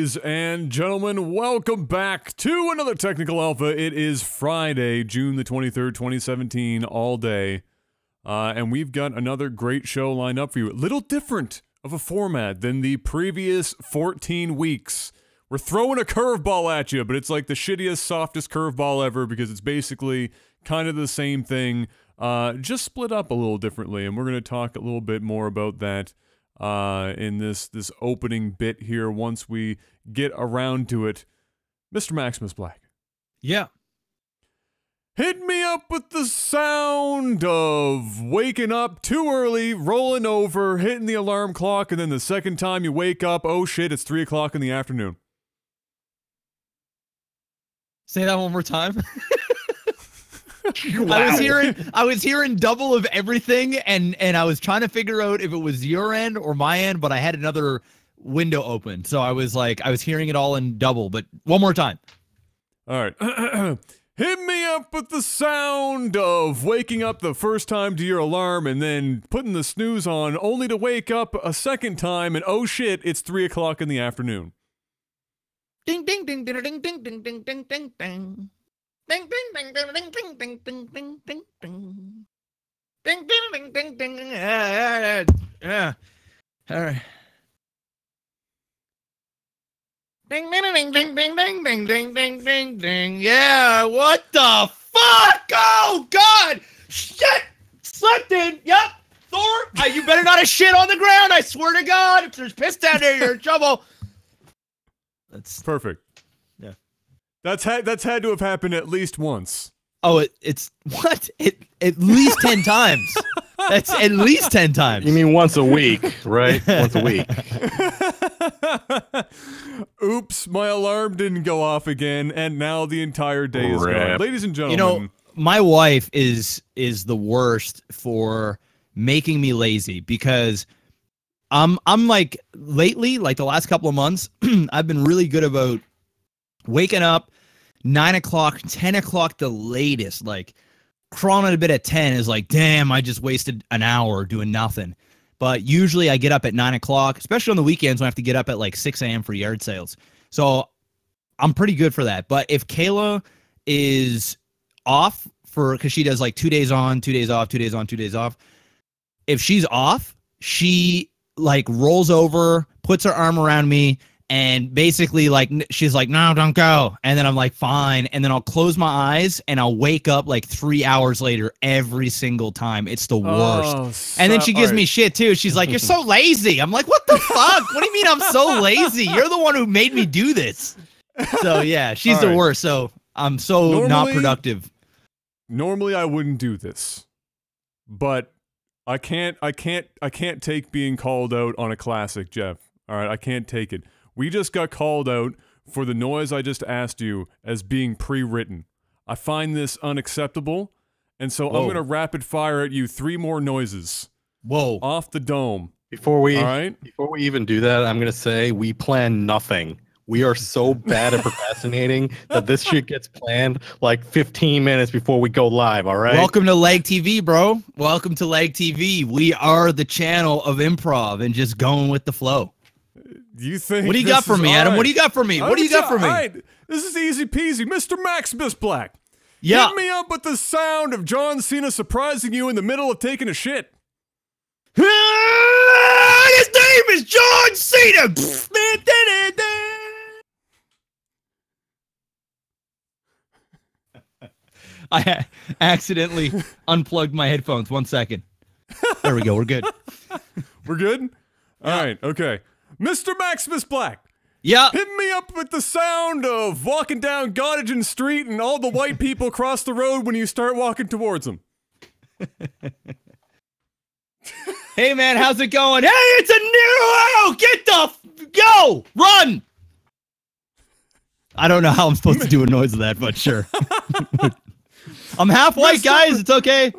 Ladies and gentlemen, welcome back to another Technical Alpha. It is Friday, June the 23rd, 2017, all day. And we've got another great show lined up for you. A little different of a format than the previous 14 weeks. We're throwing a curveball at you, but it's like the shittiest, softest curveball ever because it's basically kind of the same thing, just split up a little differently. And we're going to talk a little bit more about that in this opening bit here once we get around to it. Mr. MaximusBlack. Yeah. Hit me up with the sound of waking up too early, rolling over, hitting the alarm clock, and then the second time you wake up, oh shit, it's 3 o'clock in the afternoon. Say that one more time. Wow. I was hearing double of everything, and I was trying to figure out if it was your end or my end, but I had another window open, so I was hearing it all in double. But one more time. All right. Hit me up with the sound of waking up the first time to your alarm and then putting the snooze on only to wake up a second time and oh shit, it's 3 o'clock in the afternoon. Ding ding ding ding ding ding ding ding ding ding ding. Ding ding ding ding ding ding ding ding ding ding ding. Ding ding ding ding ding. Yeah. All right. Ding ding ding ding ding ding ding ding ding ding ding. Yeah. What the fuck? Oh God! Shit! Slept in. Yep. Thor, you better not have shit on the ground. I swear to God, if there's piss down there, you're in trouble. That's perfect. Yeah. That's had to have happened at least once. Oh, it's what? At least 10 times. That's at least 10 times. You mean once a week, right? Once a week. Oops, my alarm didn't go off again, and now the entire day is gone. Ladies and gentlemen. You know, my wife is the worst for making me lazy because I'm like lately, like the last couple of months, I've been really good about waking up 9 o'clock, 10 o'clock the latest. Like crawling a bit at 10 is like, damn, I just wasted an hour doing nothing. But usually I get up at 9 o'clock, especially on the weekends when I have to get up at like 6 a.m. for yard sales. So I'm pretty good for that. But if Kayla is off because she does like 2 days on, 2 days off, 2 days on, 2 days off. If she's off, she like rolls over, puts her arm around me, and basically like she's like, no, don't go. And then I'm like, fine. And then I'll close my eyes and I'll wake up like 3 hours later every single time. It's the worst. And then she gives me shit too. She's like, you're so lazy. I'm like, what the fuck? What do you mean I'm so lazy? You're the one who made me do this. So yeah, she's the worst. So I'm so not productive. Normally I wouldn't do this, but I can't take being called out on a classic, Jeff. All right, I can't take it. We just got called out for the noise I just asked you as being pre-written. I find this unacceptable, and so I'm going to rapid fire at you 3 more noises. Whoa. Off the dome. Before we even do that, I'm going to say we plan nothing. We are so bad at procrastinating that this shit gets planned like 15 minutes before we go live, all right? Welcome to LAGTV, bro. Welcome to LAGTV. We are the channel of improv and just going with the flow. You think? What do you got for me, Adam? What do you got for me? What do you got for me? All right. This is easy peasy. Mr. MaximusBlack. Yeah. Hit me up with the sound of John Cena surprising you in the middle of taking a shit. His name is John Cena. I accidentally unplugged my headphones. 1 second. There we go. We're good. We're good? All right. Okay. Mr. MaximusBlack. Yeah. Hit me up with the sound of walking down Gottingen Street and all the white people cross the road when you start walking towards them. Hey, man. How's it going? Hey, it's a new... Get the... Go! Run! I don't know how I'm supposed to do a noise of that, but sure. I'm half white, guys. It's okay.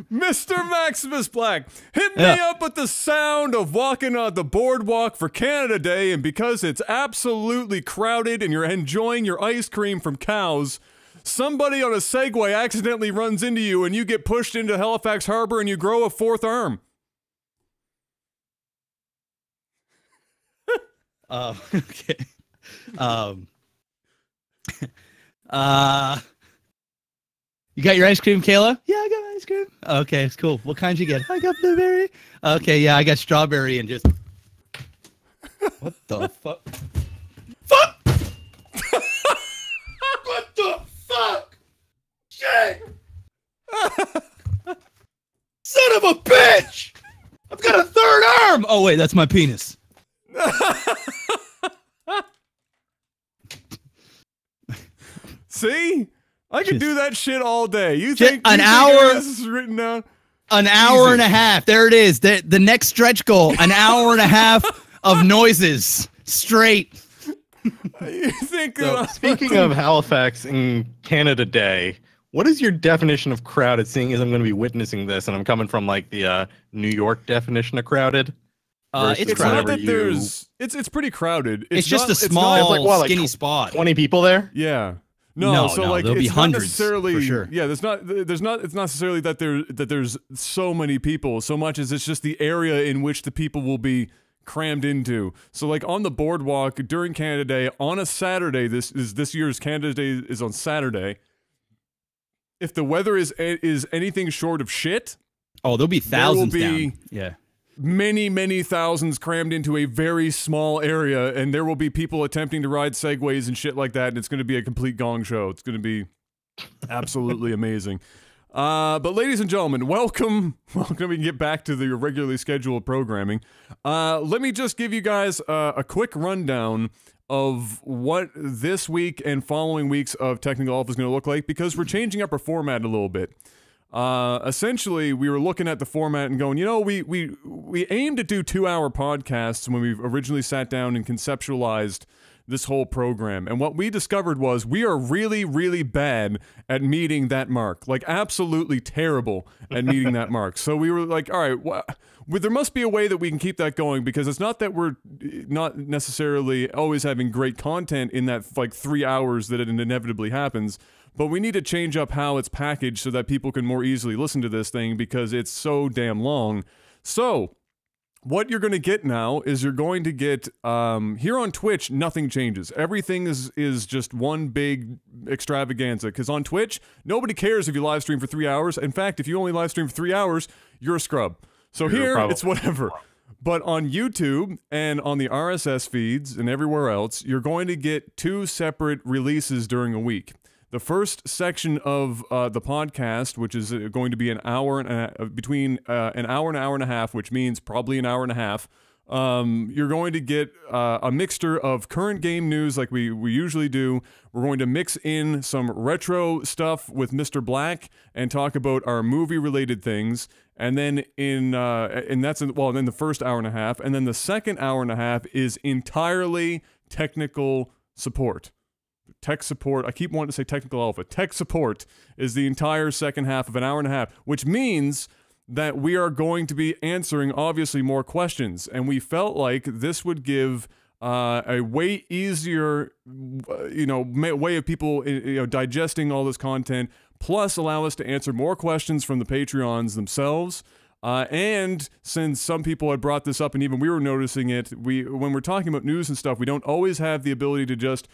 Mr. MaximusBlack, hit me up with the sound of walking on the boardwalk for Canada Day, and because it's absolutely crowded and you're enjoying your ice cream from cows, somebody on a Segway accidentally runs into you and you get pushed into Halifax Harbor and you grow a 4th arm. Okay. You got your ice cream, Kayla? Yeah, I got ice cream. Okay, it's cool. What kind you get? I got blueberry. Okay, yeah, I got strawberry and just. What the fuck? Fuck! What the fuck? Shit! Son of a bitch! I've got a third arm! Oh, wait, that's my penis. See? I could do that shit all day. You Just think an you hour? This is written down? An hour Easy. and a half. There it is. The next stretch goal. An hour and a half of noises straight. You think? So, speaking of Halifax and Canada Day, what is your definition of crowded? Seeing as I'm going to be witnessing this, and I'm coming from like the New York definition of crowded. It's it's not crowded. that there's. It's pretty crowded. It's just not, a small, like, what, like skinny spot. 20 people there? Yeah. No, So no, like there'll it's be not hundreds, necessarily, for sure. Yeah, there's not. It's not necessarily that there's so many people. So much as it's just the area in which the people will be crammed into. So like on the boardwalk during Canada Day on a Saturday. This year's Canada Day is on Saturday. If the weather is anything short of shit, Oh, there'll be thousands there will be down. Yeah. many thousands crammed into a very small area, and there will be people attempting to ride segways and shit like that, and it's going to be a complete gong show. It's going to be absolutely amazing. But ladies and gentlemen, welcome. We can get back to the regularly scheduled programming. Let me just give you guys a quick rundown of what this week and following weeks of Technical Alpha is going to look like, because we're changing up our format a little bit. Essentially, we were looking at the format and going, we aimed to do 2-hour podcasts when we originally sat down and conceptualized this whole program. And what we discovered was we are really, really bad at meeting that mark. Like, absolutely terrible at meeting that mark. So we were like, all right, there must be a way that we can keep that going, because it's not that we're not necessarily always having great content in that, like, 3 hours that it inevitably happens. But we need to change up how it's packaged so that people can more easily listen to this thing, because it's so damn long. So what you're going to get now is you're going to get, here on Twitch, nothing changes. Everything is just one big extravaganza, because on Twitch, nobody cares if you live stream for 3 hours. In fact, if you only live stream for 3 hours, you're a scrub. So here, it's whatever. But on YouTube and on the RSS feeds and everywhere else, you're going to get 2 separate releases during a week. The first section of the podcast, which is going to be an hour and between an hour and a half, which means probably an hour and a half, you're going to get a mixture of current game news like we usually do. We're going to mix in some retro stuff with Mr. Black and talk about our movie-related things. And then then the first hour and a half, and then the second hour and a half is entirely technical support. Tech support. I keep wanting to say Technical Alpha. Tech support is the entire second half of an hour and a half, which means that we are going to be answering, obviously, more questions. And we felt like this would give a way easier, way of people, digesting all this content, plus allow us to answer more questions from the Patreons themselves. And since some people had brought this up, and even we were noticing it, when we're talking about news and stuff, we don't always have the ability to just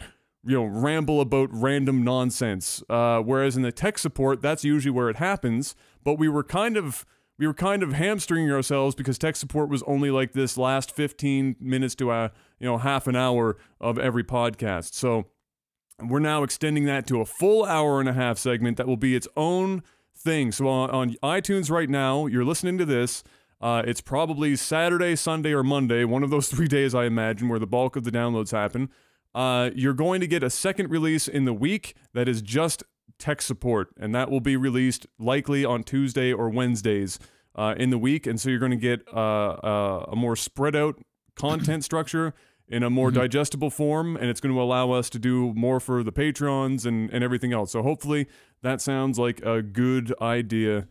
ramble about random nonsense. Whereas in the tech support, that's usually where it happens. But we were kind of hamstringing ourselves, because tech support was only like this last 15 minutes to half an hour of every podcast. So we're now extending that to a full hour and a half segment that will be its own thing. So on iTunes right now, you're listening to this. It's probably Saturday, Sunday, or Monday, one of those 3 days, I imagine, where the bulk of the downloads happen. You're going to get a second release in the week that is just tech support, and that will be released likely on Tuesday or Wednesdays in the week. And so you're going to get a more spread out content structure in a more digestible form, and it's going to allow us to do more for the Patrons and everything else. So hopefully that sounds like a good idea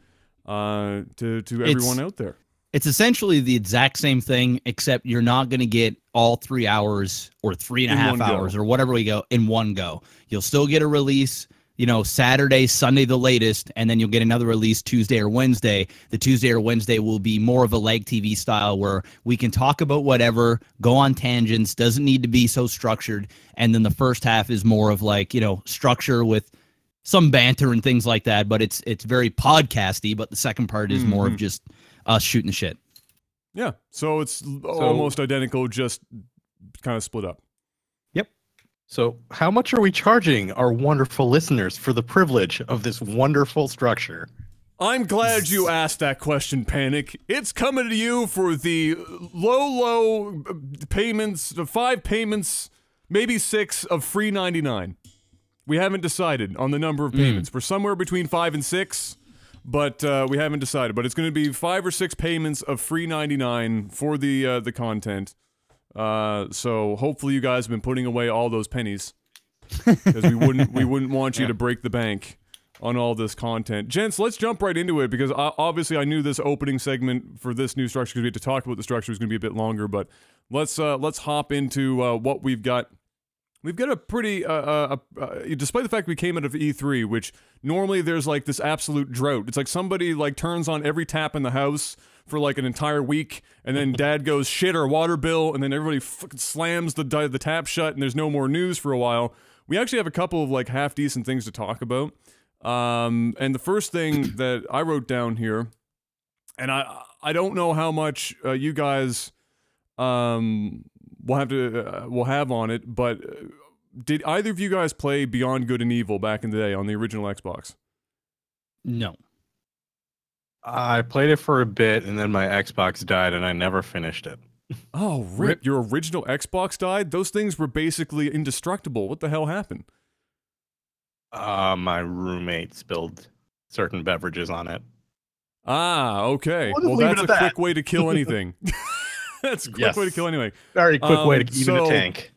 to everyone out there. It's essentially the exact same thing, except you're not going to get all 3 hours or 3.5 hours or whatever we go in one go. You'll still get a release Saturday, Sunday the latest, and then you'll get another release Tuesday or Wednesday. The Tuesday or Wednesday will be more of a LAGTV style where we can talk about whatever, go on tangents, doesn't need to be so structured. And then the first half is more of like, structure with some banter and things like that, but it's very podcasty, but the second part is more of just us shooting the shit. Yeah, so it's almost identical, just kind of split up. Yep. So how much are we charging our wonderful listeners for the privilege of this wonderful structure? I'm glad you asked that question, Panic. It's coming to you for the low payments, 5 payments, maybe 6 of free 99. We haven't decided on the number of payments. We're somewhere between 5 and 6, but we haven't decided. But it's going to be 5 or 6 payments of free 99 for the content. So hopefully you guys have been putting away all those pennies, because we wouldn't want you to break the bank on all this content. Gents, let's jump right into it, because obviously I knew this opening segment for this new structure, because we had to talk about the structure, was going to be a bit longer. But let's hop into what we've got. We've got a pretty, despite the fact we came out of E3, which normally there's like this absolute drought. It's like somebody like turns on every tap in the house for like an entire week, and then dad goes, shit, our water bill, and then everybody fucking slams the tap shut, and there's no more news for a while. We actually have a couple of like half-decent things to talk about. And the first thing that I wrote down here, and I don't know how much you guys we'll have on it, but did either of you guys play Beyond Good and Evil back in the day on the original Xbox? No. I played it for a bit, and then my Xbox died, and I never finished it. Oh, rip. Your original Xbox died? Those things were basically indestructible. What the hell happened? My roommate spilled certain beverages on it. Ah, okay. Well, that's a quick way to kill anything. That's a quick way to kill anything. Very quick way to even a tank.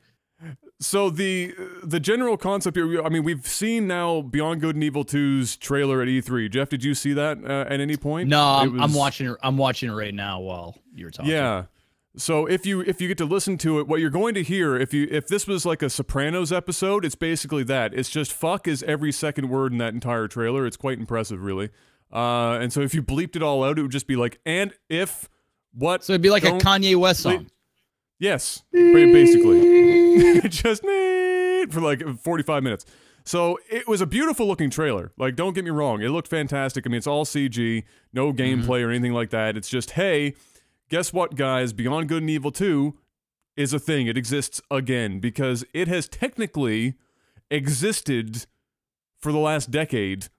So the general concept here, I mean, we've seen now Beyond Good and Evil 2's trailer at E3. Jeff, did you see that at any point? No, I'm watching it. I'm watching it right now while you're talking. Yeah. So if you get to listen to it, what you're going to hear, if this was like a Sopranos episode, it's basically that. It's just fuck is every second word in that entire trailer. It's quite impressive, really. And so if you bleeped it all out, it would just be like, and if what? So it'd be like a Kanye West song. Yes, basically. Just for like 45 minutes. So it was a beautiful looking trailer. Like, don't get me wrong. It looked fantastic. I mean, it's all CG, no gameplay or anything like that. It's just, hey, guess what, guys? Beyond Good and Evil 2 is a thing. It exists again, because it has technically existed for the last decade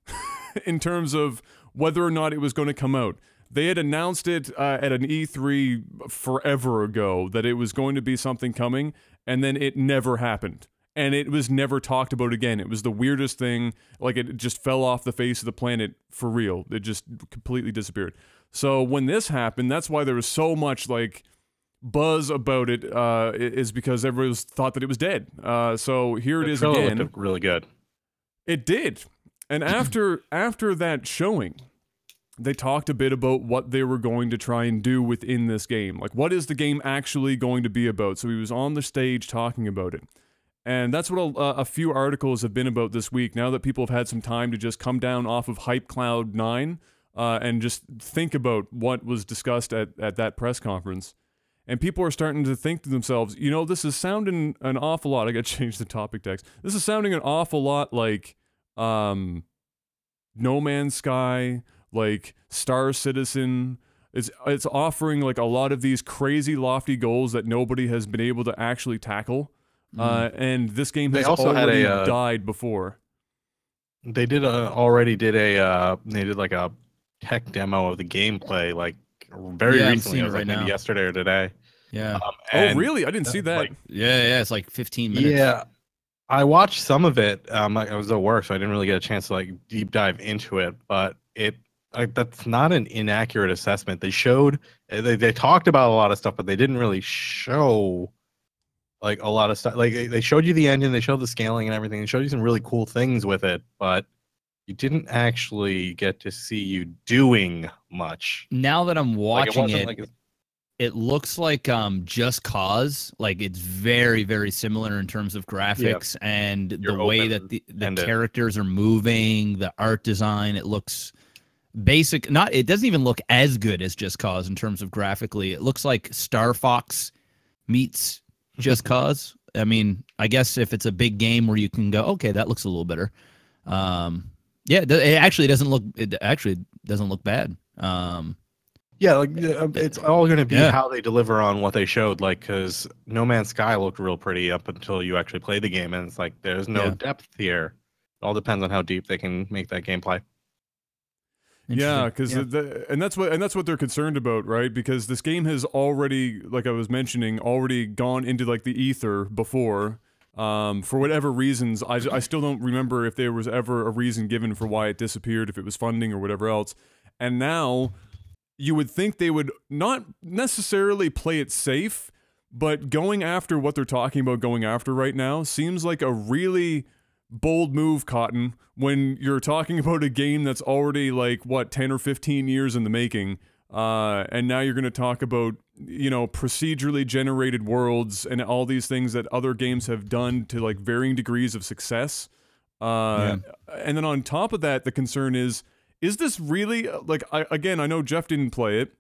in terms of whether or not it was going to come out. They had announced it at an E3 forever ago that it was going to be something coming, and then it never happened. And it was never talked about again. It was the weirdest thing. Like, it just fell off the face of the planet for real. It just completely disappeared. So when this happened, that's why there was so much, like, buzz about it, is because everyone thought that it was dead. So here it is again. It looked really good. It did. And after that showing, they talked a bit about what they were going to try and do within this game. Like, what is the game actually going to be about? So he was on the stage talking about it. And that's what a few articles have been about this week, now that people have had some time to just come down off of Hype Cloud 9 and just think about what was discussed at that press conference. And people are starting to think to themselves, this is sounding an awful lot. I got to change the topic text. This is sounding an awful lot like No Man's Sky, like Star Citizen. It's offering like a lot of these crazy lofty goals that nobody has been able to actually tackle. And this game has already died before. They already did like a tech demo of the gameplay like very recently. It was like maybe yesterday or today. Yeah. Oh, really? I didn't see that. Yeah. It's like 15 minutes. Yeah. I watched some of it. I was at work, so I didn't really get a chance to like deep dive into it. But that's not an inaccurate assessment. They talked about a lot of stuff, but they didn't really show like a lot of stuff. Like they showed you the engine, they showed the scaling and everything. They showed you some really cool things with it, but you didn't actually get to see you doing much. Now that I'm watching it, it looks like Just Cause. Like it's very, very similar in terms of graphics and the way that the characters are moving, the art design. It looks basic. It doesn't even look as good as Just Cause in terms of graphically. It looks like Star Fox meets Just Cause. I mean, I guess if it's a big game where you can go, okay, that looks a little better. Yeah, it actually doesn't look. It actually doesn't look bad. Yeah, like it's all going to be how they deliver on what they showed. Like, because No Man's Sky looked real pretty up until you actually play the game, and it's like there's no depth here. It all depends on how deep they can make that gameplay. Yeah, because and that's what they're concerned about, right? Because this game has already, like I was mentioning, already gone into like the ether before. For whatever reasons, I still don't remember if there was ever a reason given for why it disappeared, if it was funding or whatever else. And now you would think they would not necessarily play it safe, but going after what they're talking about going after right now seems like a really bold move, Cotton, when you're talking about a game that's already like, what, 10 or 15 years in the making, and now you're going to talk about, you know, procedurally generated worlds and all these things that other games have done to like varying degrees of success. And then on top of that, the concern is this really, like, I know Jeff didn't play it.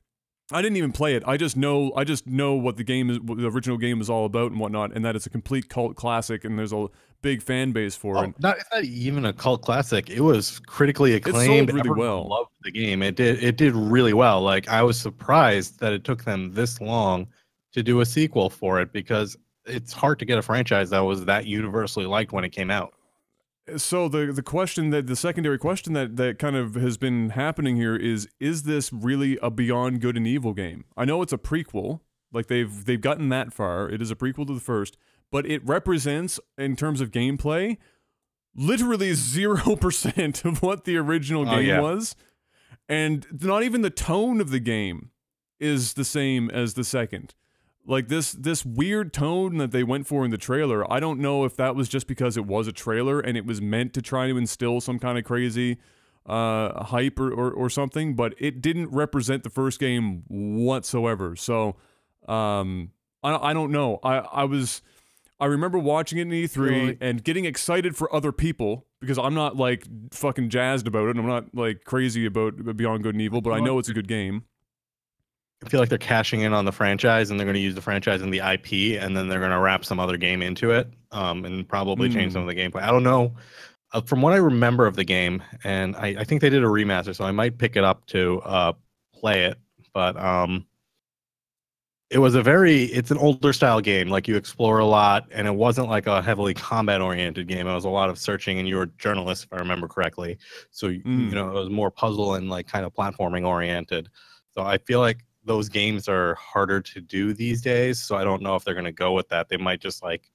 I didn't even play it. I just know what the original game is all about and whatnot, and that it's a complete cult classic, and there's a big fan base for it. It's not even a cult classic. It was critically acclaimed. It sold really well. Loved the game. It did really well. Like, I was surprised that it took them this long to do a sequel for it, because it's hard to get a franchise that was that universally liked when it came out. So the secondary question that kind of has been happening here is this really a Beyond Good and Evil game? I know it's a prequel, like they've gotten that far. It is a prequel to the first, but it represents, in terms of gameplay, literally 0% of what the original game was, and not even the tone of the game is the same as the second. Like this weird tone that they went for in the trailer, I don't know if that was just because it was a trailer and it was meant to try to instill some kind of crazy hype or something, but it didn't represent the first game whatsoever. So I don't know. I remember watching it in E3 and getting excited for other people, because I'm not like fucking jazzed about it, and I'm not like crazy about Beyond Good and Evil, but I know it's a good game. I feel like they're cashing in on the franchise, and they're going to use the franchise and the IP, and then they're going to wrap some other game into it, and probably change some of the gameplay. I don't know. From what I remember of the game, and I think they did a remaster, so I might pick it up to play it. But it's an older style game. Like, you explore a lot, and it wasn't like a heavily combat oriented game. It was a lot of searching, and you were a journalist, if I remember correctly. So you know, it was more puzzle and like kind of platforming oriented. So I feel like those games are harder to do these days, so I don't know if they're going to go with that. They might just like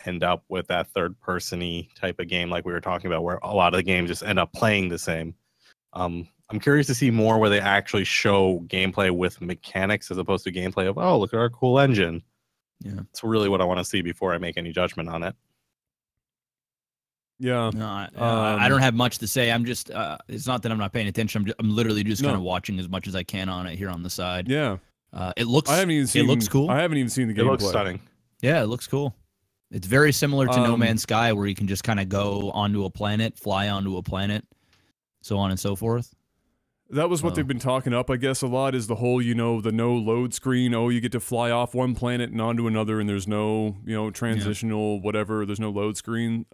end up with that third-person-y type of game like we were talking about, where a lot of the games just end up playing the same. I'm curious to see more where they actually show gameplay with mechanics as opposed to gameplay of, oh, look at our cool engine. Yeah, that's really what I want to see before I make any judgment on it. Yeah, no, I don't have much to say. I'm just, it's not that I'm not paying attention. I'm literally just kind of watching as much as I can on it here on the side. Yeah, it looks. It looks cool. I haven't even seen the gameplay. It looks stunning. Yeah, it looks cool. It's very similar to No Man's Sky, where you can just kind of go onto a planet, fly onto a planet, so on and so forth. That was what they've been talking up, I guess, a lot, is the whole, you know, the no load screen. Oh, you get to fly off one planet and onto another, and there's no, you know, transitional whatever. There's no load screen,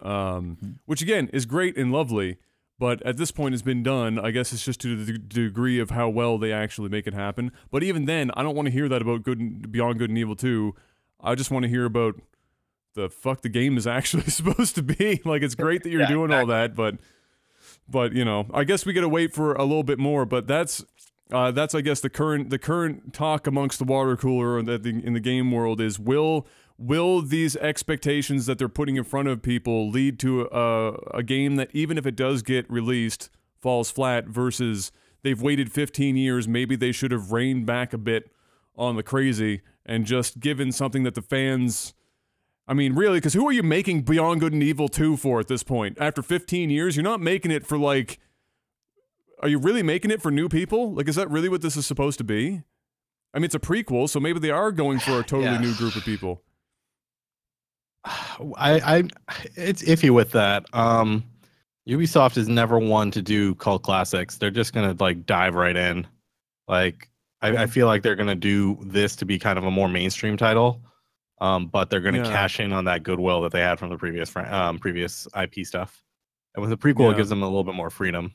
which, again, is great and lovely. But at this point, it's been done. I guess it's just to the degree of how well they actually make it happen. But even then, I don't want to hear that about Beyond Good and Evil 2. I just want to hear about the fuck the game is actually supposed to be. Like, it's great that you're doing all that, but you know, I guess we got to wait for a little bit more. But that's I guess the current talk amongst the water cooler in the game world is, will these expectations that they're putting in front of people lead to a game that, even if it does get released, falls flat, versus they've waited 15 years, maybe they should have reined back a bit on the crazy and just given something that the fans. I mean, really, because who are you making Beyond Good and Evil 2 for at this point? After 15 years, you're not making it for, like... Are you really making it for new people? Like, is that really what this is supposed to be? I mean, it's a prequel, so maybe they are going for a totally new group of people. It's iffy with that. Ubisoft is never one to do cult classics. They're just gonna like dive right in. Like I feel like they're gonna do this to be kind of a more mainstream title, but they're gonna cash in on that goodwill that they had from the previous IP stuff. And with the prequel, it gives them a little bit more freedom.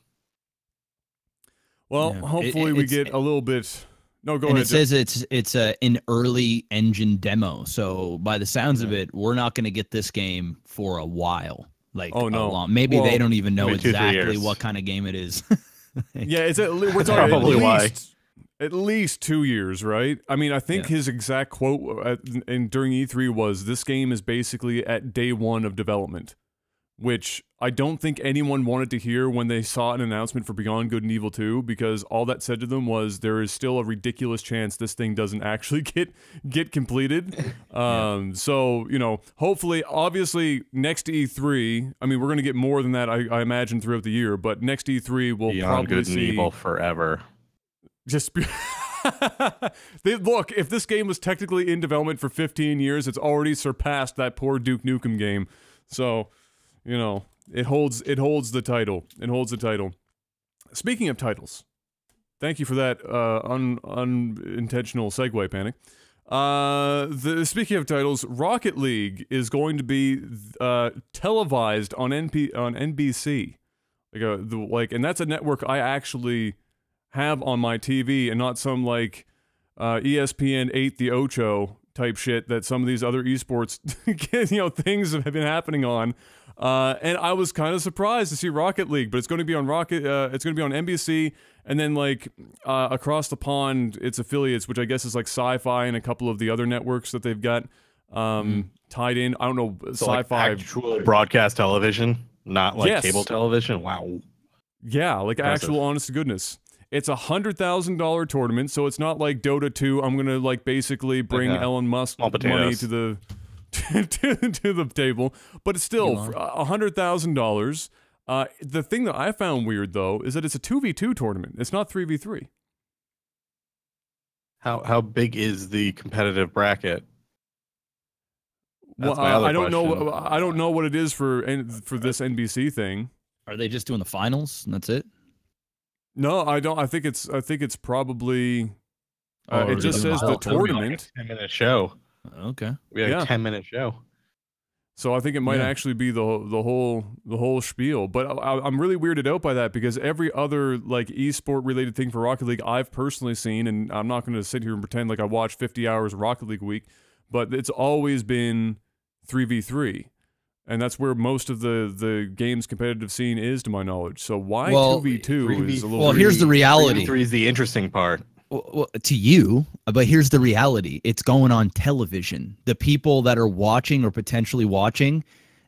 Well, hopefully we get a little bit. No, go ahead. It says it's an early engine demo, so by the sounds of it, we're not going to get this game for a while. Like, maybe they don't even know exactly what kind of game it is. Yeah, we're talking probably at least 2 years, right? I mean, I think his exact quote during E3 was, "This game is basically at day one of development," which I don't think anyone wanted to hear when they saw an announcement for Beyond Good and Evil 2, because all that said to them was there is still a ridiculous chance this thing doesn't actually get completed. So, you know, hopefully, obviously, next E3, I mean, we're going to get more than that, I imagine, throughout the year, but next E3 we'll Beyond probably Good see... and Evil forever. Look, if this game was technically in development for 15 years, it's already surpassed that poor Duke Nukem game. So... you know, it holds the title. It holds the title. Speaking of titles, thank you for that unintentional segue, Panic. Speaking of titles, Rocket League is going to be televised on NBC. And that's a network I actually have on my TV, and not some like ESPN 8 the Ocho type shit that some of these other esports things have been happening on. And I was kind of surprised to see Rocket League, but it's going to be on it's going to be on NBC, and then like across the pond, its affiliates, which I guess is like Sci-Fi and a couple of the other networks that they've got tied in. I don't know, so Sci-Fi like actual broadcast television, not like cable television. Wow. Yeah, like impressive. Actual honest to goodness. It's $100,000 tournament, so it's not like Dota 2. I'm gonna like basically bring Elon Musk money to the to the table, but it's still $100,000. The thing that I found weird though is that it's a 2v2 tournament. It's not 3v3. How big is the competitive bracket? That's I don't know. I don't know what it is for this NBC thing. Are they just doing the finals and that's it? No, I don't. I think it's probably. It just says the tournament. Like a 10-minute show. Okay. We had a 10-minute show. So I think it might actually be the whole spiel. But I'm really weirded out by that, because every other like esport related thing for Rocket League I've personally seen, and I'm not going to sit here and pretend like I watch 50 hours of Rocket League a week, but it's always been 3v3. And that's where most of the game's competitive scene is, to my knowledge. So why 2v2 is a little... Well, here's the reality. 3v3 is the interesting part. Well, to you, but here's the reality. It's going on television. The people that are watching or potentially watching,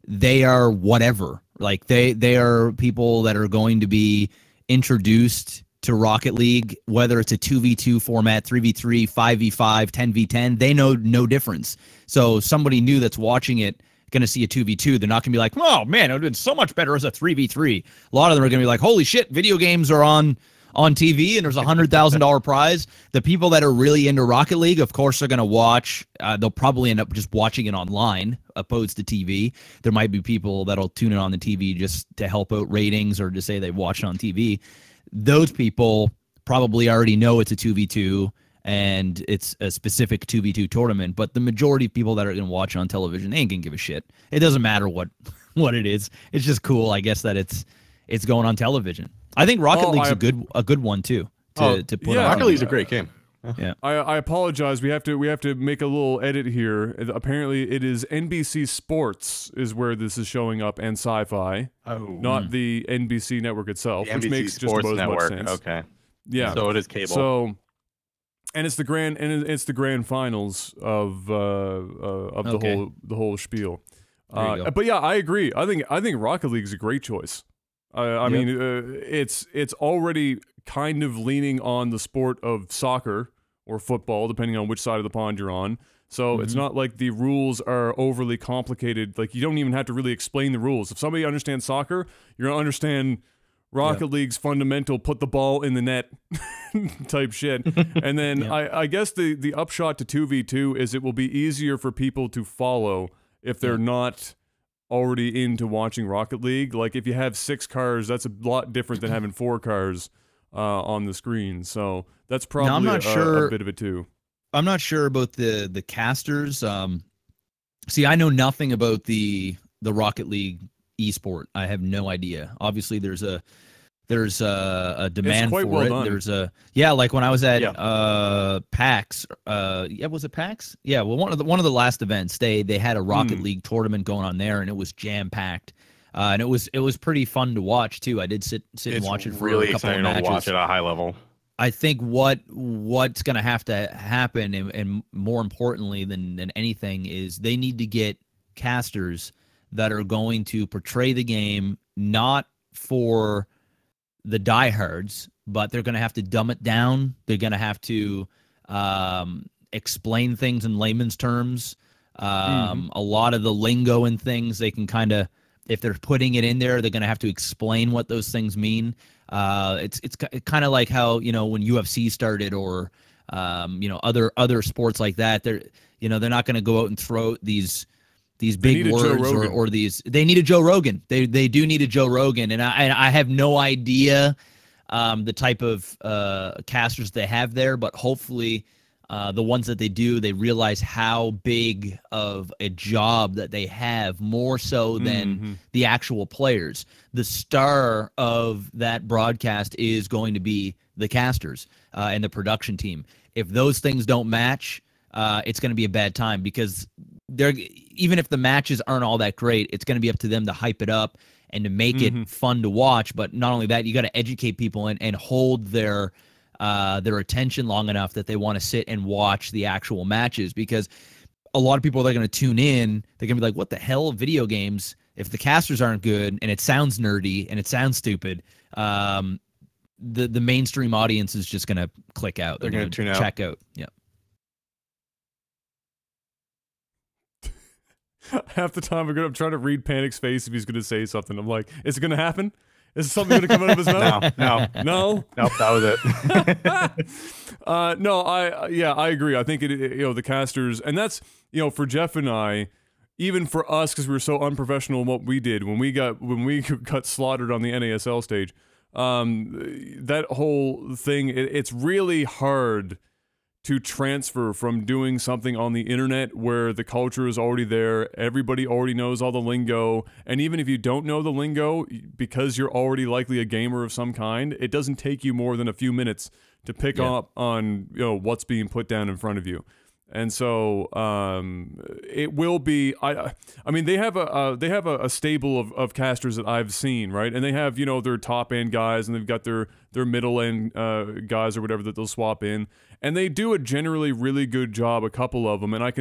they are whatever. Like they are people that are going to be introduced to Rocket League, whether it's a 2v2 format, 3v3, 5v5, 10v10, they know no difference. So somebody new that's watching it, going to see a 2v2, they're not going to be like, oh man, it would have been so much better as a 3v3. A lot of them are going to be like, holy shit, video games are on TV and there's $100,000 prize. The people that are really into Rocket League, of course, are going to watch. They'll probably end up just watching it online opposed to TV. There might be people that'll tune in on the TV just to help out ratings or to say they watched on TV. Those people probably already know it's a 2v2 and it's a specific 2v2 tournament, but the majority of people that are going to watch it on television, they ain't going to give a shit. It doesn't matter what it is. It's just cool, I guess, that it's going on television. I think Rocket League's a good one too to put on. Rocket League's a great game. Yeah. I apologize. We have to make a little edit here. Apparently, it is NBC Sports is where this is showing up, and Sci-Fi, not the NBC network itself, which makes just about as much sense. Okay. Yeah. So it is cable. So, and it's the grand finals of the whole spiel. But yeah, I agree. I think Rocket League is a great choice. I mean, it's already kind of leaning on the sport of soccer or football, depending on which side of the pond you're on. So it's not like the rules are overly complicated. Like, you don't even have to really explain the rules. If somebody understands soccer, you're going to understand Rocket League's fundamental put the ball in the net type shit. And then I guess the upshot to 2v2 is it will be easier for people to follow if they're not already into watching Rocket League. Like if you have 6 cars, that's a lot different than having 4 cars on the screen. So that's probably I'm not sure, a bit of it too. I'm not sure about the casters. See, I know nothing about the Rocket League esport. I have no idea. Obviously, there's a demand for it. Done. There's a like when I was at PAX. Was it PAX? Yeah. Well, one of the last events, they had a Rocket League tournament going on there, and it was jam packed. And it was pretty fun to watch too. I did sit and watch it for really a couple of exciting matches. to watch at a high level. I think what's going to have to happen, and more importantly than anything, is they need to get casters that are going to portray the game not for the diehards, but they're going to have to dumb it down. They're going to have to explain things in layman's terms. A lot of the lingo and things they can kind of, if they're putting it in there, they're going to have to explain what those things mean. It's kind of like how, when UFC started, or other sports like that. They're not going to go out and throw these big words or these. They need a Joe Rogan. They do need a Joe Rogan, and I have no idea the type of casters they have there, but hopefully the ones that they do, they realize how big of a job that they have, more so than the actual players. The star of that broadcast is going to be the casters and the production team. If those things don't match, it's going to be a bad time, because even if the matches aren't all that great, it's going to be up to them to hype it up and to make it fun to watch. But not only that, you got to educate people and hold their attention long enough that they want to sit and watch the actual matches, because a lot of people that are going to tune in, they're going to be like, what the hell, video games? If the casters aren't good and it sounds nerdy and it sounds stupid, the mainstream audience is just going to click out. They're going to tune out. Check out. Yeah. Half the time I'm trying to read Panic's face if he's going to say something. I'm like, is it going to happen? Is something going to come out of his mouth? No. Nope, that was it. No, I agree. I think the casters, and that's, for Jeff and I, even for us, because we were so unprofessional in what we did when we got slaughtered on the NASL stage. That whole thing, it's really hard to transfer from doing something on the internet where the culture is already there, everybody already knows all the lingo, and even if you don't know the lingo, because you're already likely a gamer of some kind, it doesn't take you more than a few minutes to pick up on what's being put down in front of you. And so it will be. I mean, they have a stable of casters that I've seen, right? And they have their top end guys, and they've got their middle end guys or whatever that they'll swap in, and they do a generally really good job. A couple of them, and I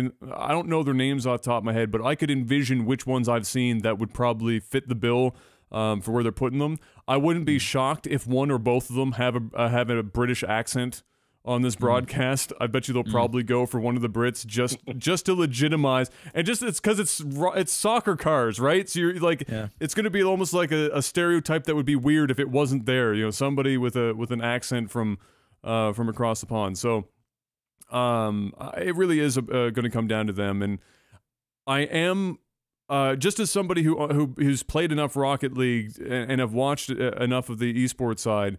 don't know their names off the top of my head, but I could envision which ones I've seen that would probably fit the bill for where they're putting them. I wouldn't be shocked if one or both of them have a British accent on this broadcast. I bet you they'll probably go for one of the Brits just to legitimize, and just it's because it's soccer cars, right? So you're like, it's going to be almost like a stereotype that would be weird if it wasn't there. Somebody with an accent from across the pond. So it really is going to come down to them, and I am. Just as somebody who's played enough Rocket League and have watched enough of the esports side,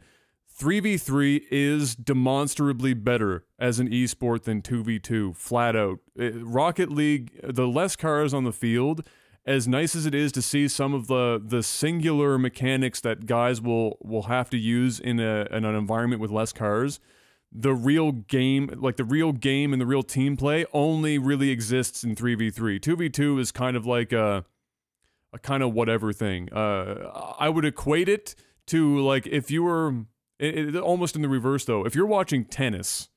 3v3 is demonstrably better as an esport than 2v2, flat out. Rocket League, the less cars on the field, as nice as it is to see some of the singular mechanics that guys will have to use in an environment with less cars, the real game and the real team play only really exists in 3v3. 2v2 is kind of like a kind of whatever thing. I would equate it to like if you were... almost in the reverse, though. If you're watching tennis,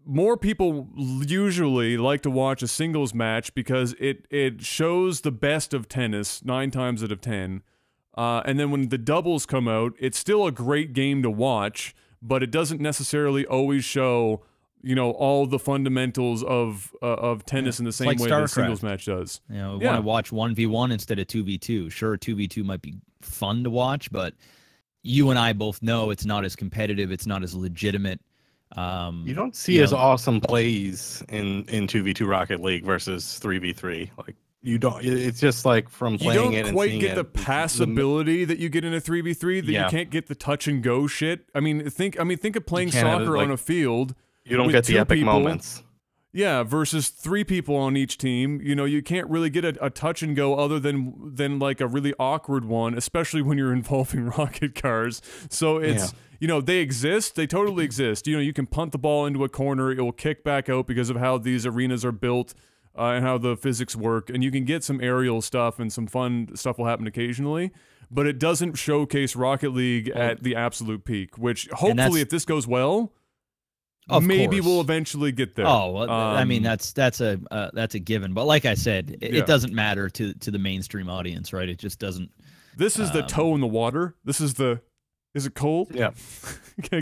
more people usually like to watch a singles match because it shows the best of tennis 9 times out of 10. And then when the doubles come out, it's still a great game to watch, but it doesn't necessarily always show, all the fundamentals of tennis in the same way that a singles match does. We want to watch 1v1 instead of 2v2. Sure, 2v2 might be fun to watch, but you and I both know it's not as competitive, it's not as legitimate. You don't see as awesome plays in 2v2 Rocket League versus 3v3. Like you don't. It's just like from playing it and seeing it. You don't quite get the passability that you get in a 3v3. That you can't get the touch and go shit. I mean, think of playing soccer on a field. You don't get the epic moments. Yeah, versus 3 people on each team. You know, you can't really get a touch and go other than like a really awkward one, especially when you're involving rocket cars. So it's, you know, they exist. They totally exist. You know, you can punt the ball into a corner. It will kick back out because of how these arenas are built and how the physics work. And you can get some aerial stuff and some fun stuff will happen occasionally. But it doesn't showcase Rocket League at the absolute peak, which hopefully if this goes well, maybe we'll eventually get there. Oh, well, I mean that's a given. But like I said, it doesn't matter to the mainstream audience, right? It just doesn't. This is the toe in the water. This is the. Is it cold? Yeah. Can I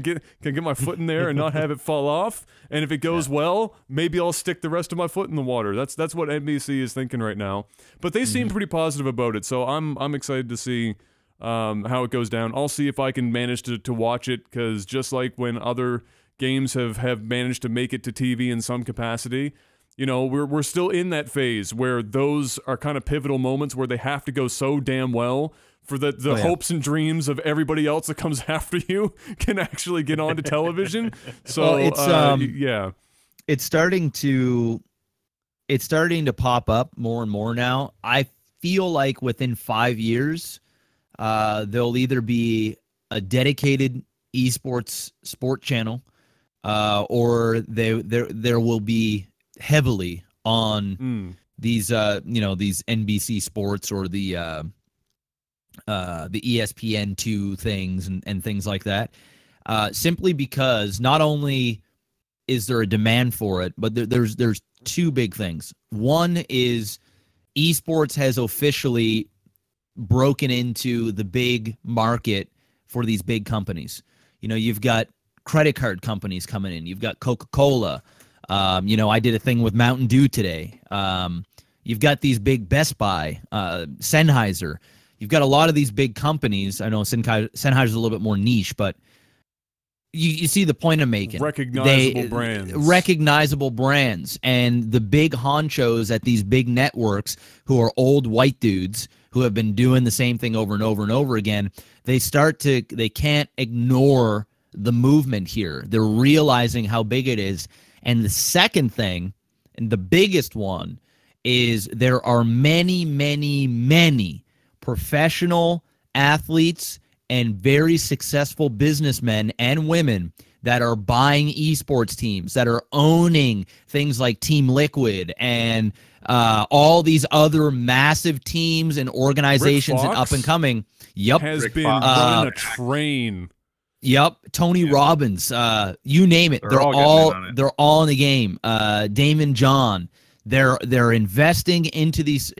get my foot in there and not have it fall off? And if it goes well, maybe I'll stick the rest of my foot in the water. That's what NBC is thinking right now. But they seem pretty positive about it, so I'm excited to see how it goes down. I'll see if I can manage to watch it, because just like when other games have managed to make it to TV in some capacity, you know, we're still in that phase where those are kind of pivotal moments where they have to go so damn well for the hopes and dreams of everybody else that comes after you can actually get onto television. So it's starting to pop up more and more now. I feel like within 5 years, there'll either be a dedicated esports sport channel, or there will be heavily on these these NBC Sports or the ESPN2 things and things like that, simply because not only is there a demand for it, but there's 2 big things. One is esports has officially broken into the big market for these big companies. You know, you've got credit card companies coming in. You've got Coca-Cola. You know, I did a thing with Mountain Dew today. You've got these big Best Buy, Sennheiser. You've got a lot of these big companies. I know Sennheiser's a little bit more niche, but you see the point I'm making. Recognizable brands. And the big honchos at these big networks who are old white dudes who have been doing the same thing over and over and over again, they can't ignore the movement here. They're realizing how big it is. And the second thing, and the biggest one, is there are many, many, many professional athletes and very successful businessmen and women that are buying esports teams, that are owning things like Team Liquid and all these other massive teams and organizations and up and coming. Yep. Has been running a train. Yep, Tony Robbins, you name it, they're all in the game. Damon John, they're investing into these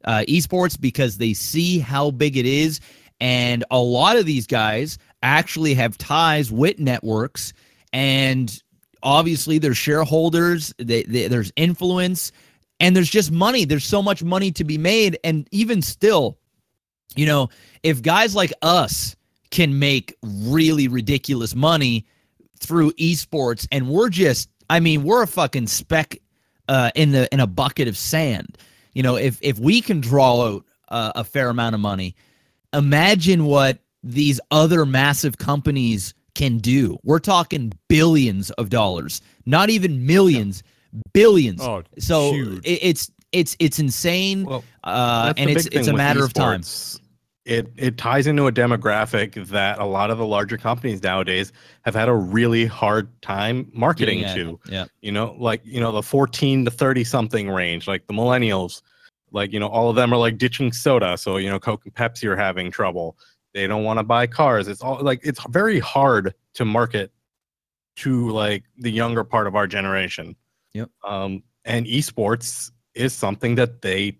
esports because they see how big it is, and a lot of these guys actually have ties with networks, and obviously there's shareholders, there's influence, and there's just money. There's so much money to be made, and even still, you know, if guys like us can make really ridiculous money through esports, and we're a fucking speck in a bucket of sand. You know, if we can draw out a fair amount of money, imagine what these other massive companies can do. We're talking billions of dollars, not even millions, billions. Oh, so huge. It's insane, and it's a matter of time. It ties into a demographic that a lot of the larger companies nowadays have had a really hard time marketing to. Yeah. You know, like, you know, the 14 to 30 something range, like the millennials, like, you know, all of them are like ditching soda. So, you know, Coke and Pepsi are having trouble. They don't want to buy cars. It's all like, it's very hard to market to like the younger part of our generation. Yep. And esports is something that they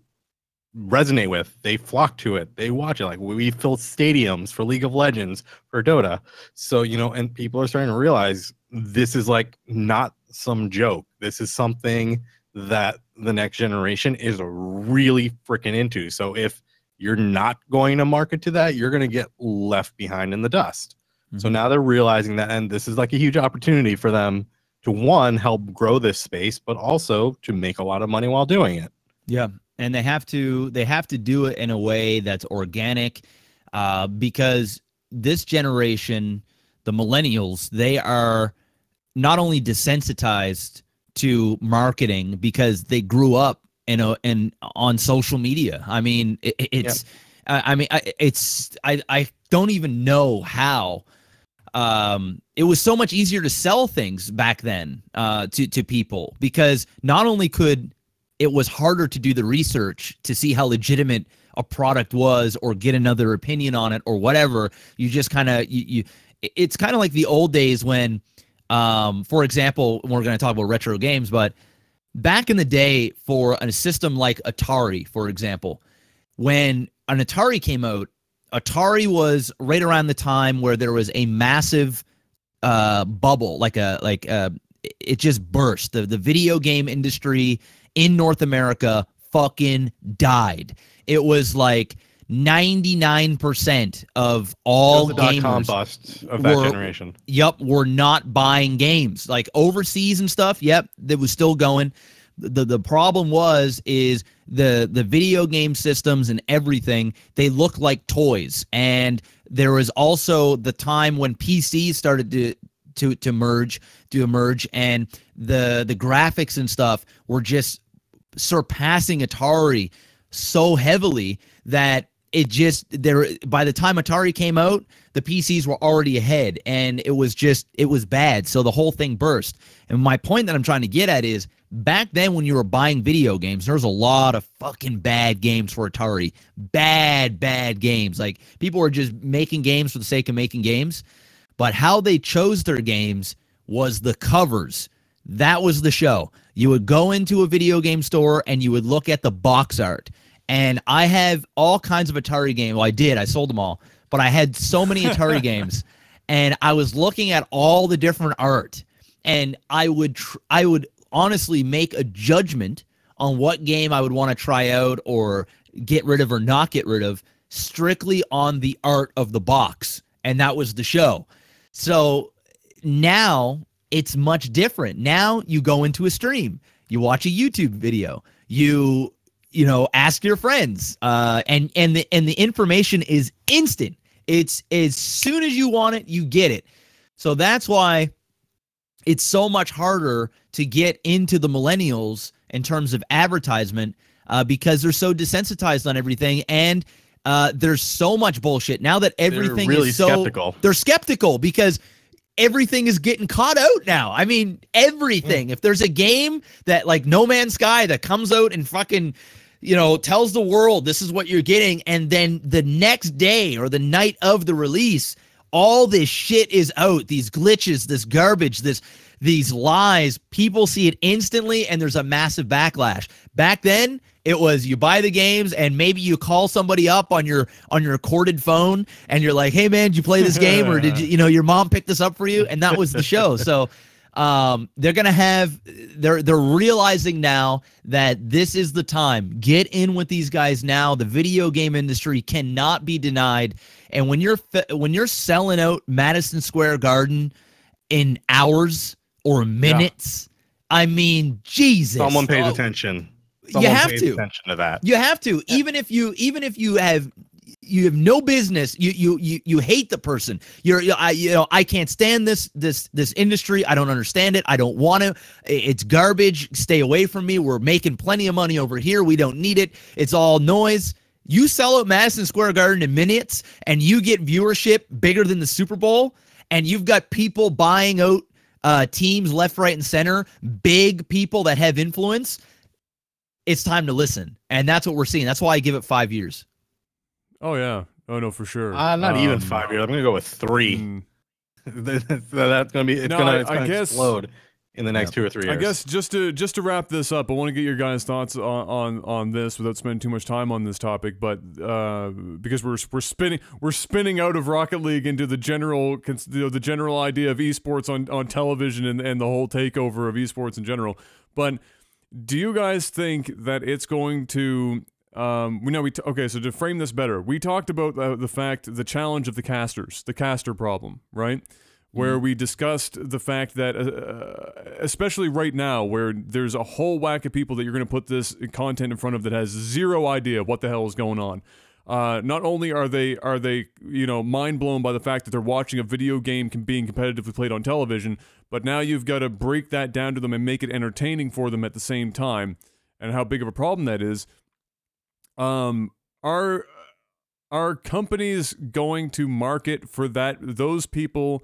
resonate with. They flock to it. They watch it. Like, we fill stadiums for League of Legends, for Dota. So, you know, and people are starting to realize this is like not some joke. This is something that the next generation is really freaking into. So if you're not going to market to that, you're going to get left behind in the dust. So now they're realizing that, and this is like a huge opportunity for them to, one, help grow this space, but also to make a lot of money while doing it. Yeah, and they have to do it in a way that's organic, because this generation, the millennials, they are not only desensitized to marketing because they grew up on social media. I mean, I don't even know how. It was so much easier to sell things back then to people, because not only it was harder to do the research to see how legitimate a product was or get another opinion on it or whatever. You just kind of it's kind of like the old days when, for example, we're going to talk about retro games, but back in the day, for a system like Atari, for example, when an Atari came out, Atari was right around the time where there was a massive bubble, it just burst. The video game industry in North America fucking died. It was like 99% of all gamers bust of that generation. Yep, were not buying games. Like overseas and stuff, yep, that was still going. The problem is the video game systems and everything, they look like toys. And there was also the time when PCs started to emerge, and the graphics and stuff were just surpassing Atari so heavily that by the time Atari came out, the PCs were already ahead, and it was bad. So the whole thing burst. And my point that I'm trying to get at is, back then when you were buying video games, there was a lot of fucking bad games for Atari. Bad games. Like, people were just making games for the sake of making games. But how they chose their games was the covers. That was the show. You would go into a video game store and you would look at the box art. And I have all kinds of Atari games. Well, I sold them all. But I had so many Atari games. And I was looking at all the different art. And I would honestly make a judgment on what game I would want to try out or get rid of or not get rid of, strictly on the art of the box. And that was the show. So now it's much different. Now you go into a stream, you watch a YouTube video, you ask your friends, and the information is instant. It's as soon as you want it, you get it. So that's why it's so much harder to get into the millennials in terms of advertisement, because they're so desensitized on everything, and there's so much bullshit now that everything really is so skeptical. They're skeptical because everything is getting caught out now. I mean, everything. If there's a game that, like No Man's Sky, that comes out and fucking, tells the world this is what you're getting, and then the next day or the night of the release, all this shit is out. These glitches, this garbage, these lies, people see it instantly, and there's a massive backlash. Back then, it was you buy the games, and maybe you call somebody up on your corded phone, and you're like, "Hey man, did you play this game, or did your mom pick this up for you?" And that was the show. So they're realizing now that this is the time. Get in with these guys now. The video game industry cannot be denied. And when you're selling out Madison Square Garden in hours or minutes, I mean, Jesus. Someone pays attention. You have to. Attention to that. You have to. Yeah. Even if you have no business, you hate the person. I can't stand this industry. I don't understand it. I don't want to. It's garbage. Stay away from me. We're making plenty of money over here. We don't need it. It's all noise. You sell out Madison Square Garden in minutes, and you get viewership bigger than the Super Bowl, and you've got people buying out teams left, right, and center, big people that have influence. It's time to listen, and that's what we're seeing. That's why I give it 5 years. Oh yeah. Oh no, for sure. Not even 5 years. I'm gonna go with 3. That's gonna be. It's gonna explode in the next 2 or 3 years. I guess just to wrap this up, I want to get your guys' thoughts on this without spending too much time on this topic, but because we're spinning out of Rocket League into the general idea of esports on television and the whole takeover of esports in general. But do you guys think that it's going to okay, so to frame this better, we talked about the challenge of the caster problem, right? Where we discussed the fact that, especially right now, where there's a whole whack of people that you're going to put this content in front of that has zero idea what the hell is going on. Not only are they mind blown by the fact that they're watching a video game being competitively played on television, but now you've got to break that down to them and make it entertaining for them at the same time. And how big of a problem that is. Are companies going to market for those people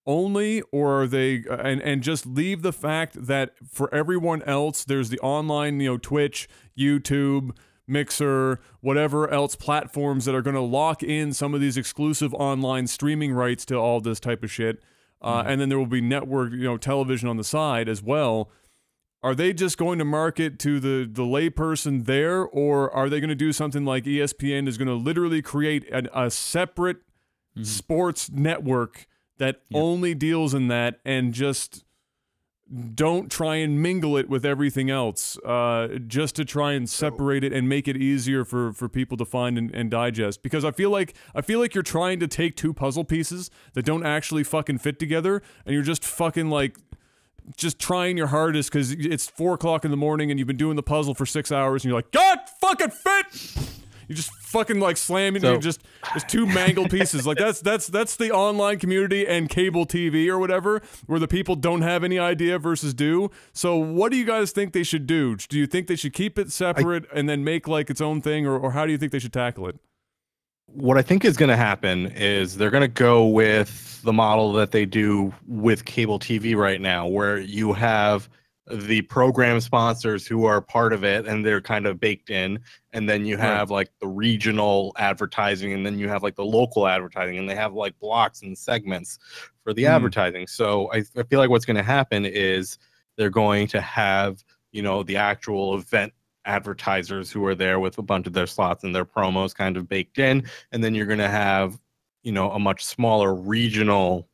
only, or are they and just leave the fact that for everyone else there's the online, Twitch, YouTube, Mixer, whatever else platforms that are going to lock in some of these exclusive online streaming rights to all this type of shit, and then there will be network, television on the side as well. Are they just going to market to the layperson there, or are they going to do something like ESPN is going to literally create a separate sports network that only deals in that, and just don't try and mingle it with everything else, just to try and separate it and make it easier for people to find and digest? Because I feel like you're trying to take two puzzle pieces that don't actually fucking fit together, and you're just fucking just trying your hardest because it's 4 o'clock in the morning and you've been doing the puzzle for 6 hours and you're like, God fucking fit! You just fucking slam it, and just two mangled pieces. That's the online community and cable TV or whatever, where the people don't have any idea versus do. So what do you guys think they should do? Do you think they should keep it separate and then make its own thing, or how do you think they should tackle it? What I think is going to happen is they're going to go with the model that they do with cable TV right now, where you have the program sponsors who are part of it and they're kind of baked in, and then you have the regional advertising, and then you have the local advertising, and they have blocks and segments for the advertising. So I feel like what's going to happen is they're going to have the actual event advertisers who are there with a bunch of their slots and their promos kind of baked in, and then you're going to have a much smaller regional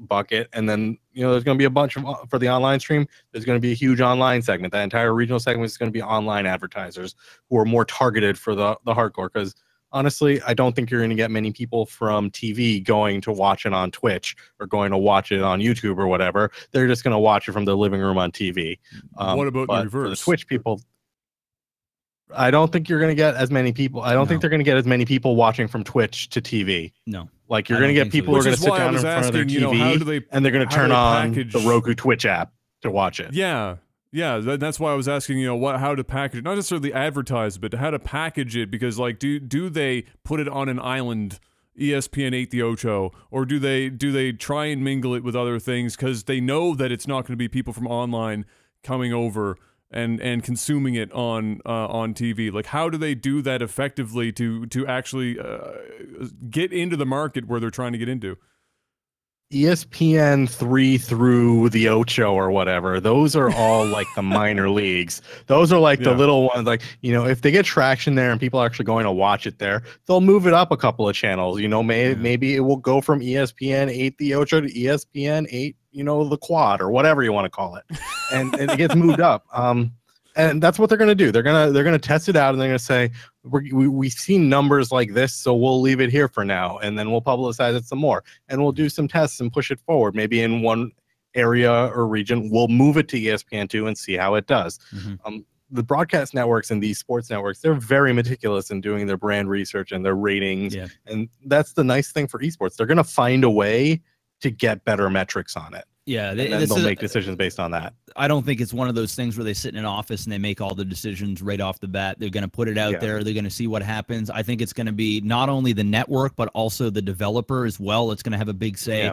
bucket, and then there's going to be a bunch of, for the online stream, there's going to be a huge online segment. That entire regional segment is going to be online advertisers who are more targeted for the hardcore, because honestly, I don't think you're going to get many people from TV going to watch it on Twitch or going to watch it on YouTube or whatever. They're just going to watch it from their living room on TV. What about the reverse? For the Twitch people, I don't think you're going to get as many people. I don't think they're going to get as many people watching from Twitch to TV. No. You're going to get people who are going to sit down in front of their TV, and they're going to turn on the Roku Twitch app to watch it. Yeah. Yeah, that's why I was asking, how to package it. Not necessarily advertise, but how to package it, because do they put it on an island, ESPN 8 the Ocho, or do they try and mingle it with other things because they know that it's not going to be people from online coming over and consuming it on TV? How do they do that effectively to actually get into the market where they're trying to get into? ESPN 3 through the Ocho or whatever, those are all the minor leagues. Those are the little ones. If they get traction there and people are actually going to watch it there, they'll move it up a couple of channels. Maybe it will go from ESPN 8 the Ocho to ESPN 8, the quad, or whatever you want to call it, and it gets moved up. And that's what they're going to do. They're gonna test it out, and they're going to say, we've seen numbers like this, so we'll leave it here for now, and then we'll publicize it some more, and we'll do some tests and push it forward. Maybe in one area or region, we'll move it to ESPN2 and see how it does. The broadcast networks and these sports networks, they're very meticulous in doing their brand research and their ratings, and that's the nice thing for esports. They're going to find a way to get better metrics on it. Yeah, and then they'll make decisions based on that. I don't think it's one of those things where they sit in an office and they make all the decisions right off the bat. They're going to put it out there. They're going to see what happens. I think it's going to be not only the network, but also the developer as well. It's going to have a big say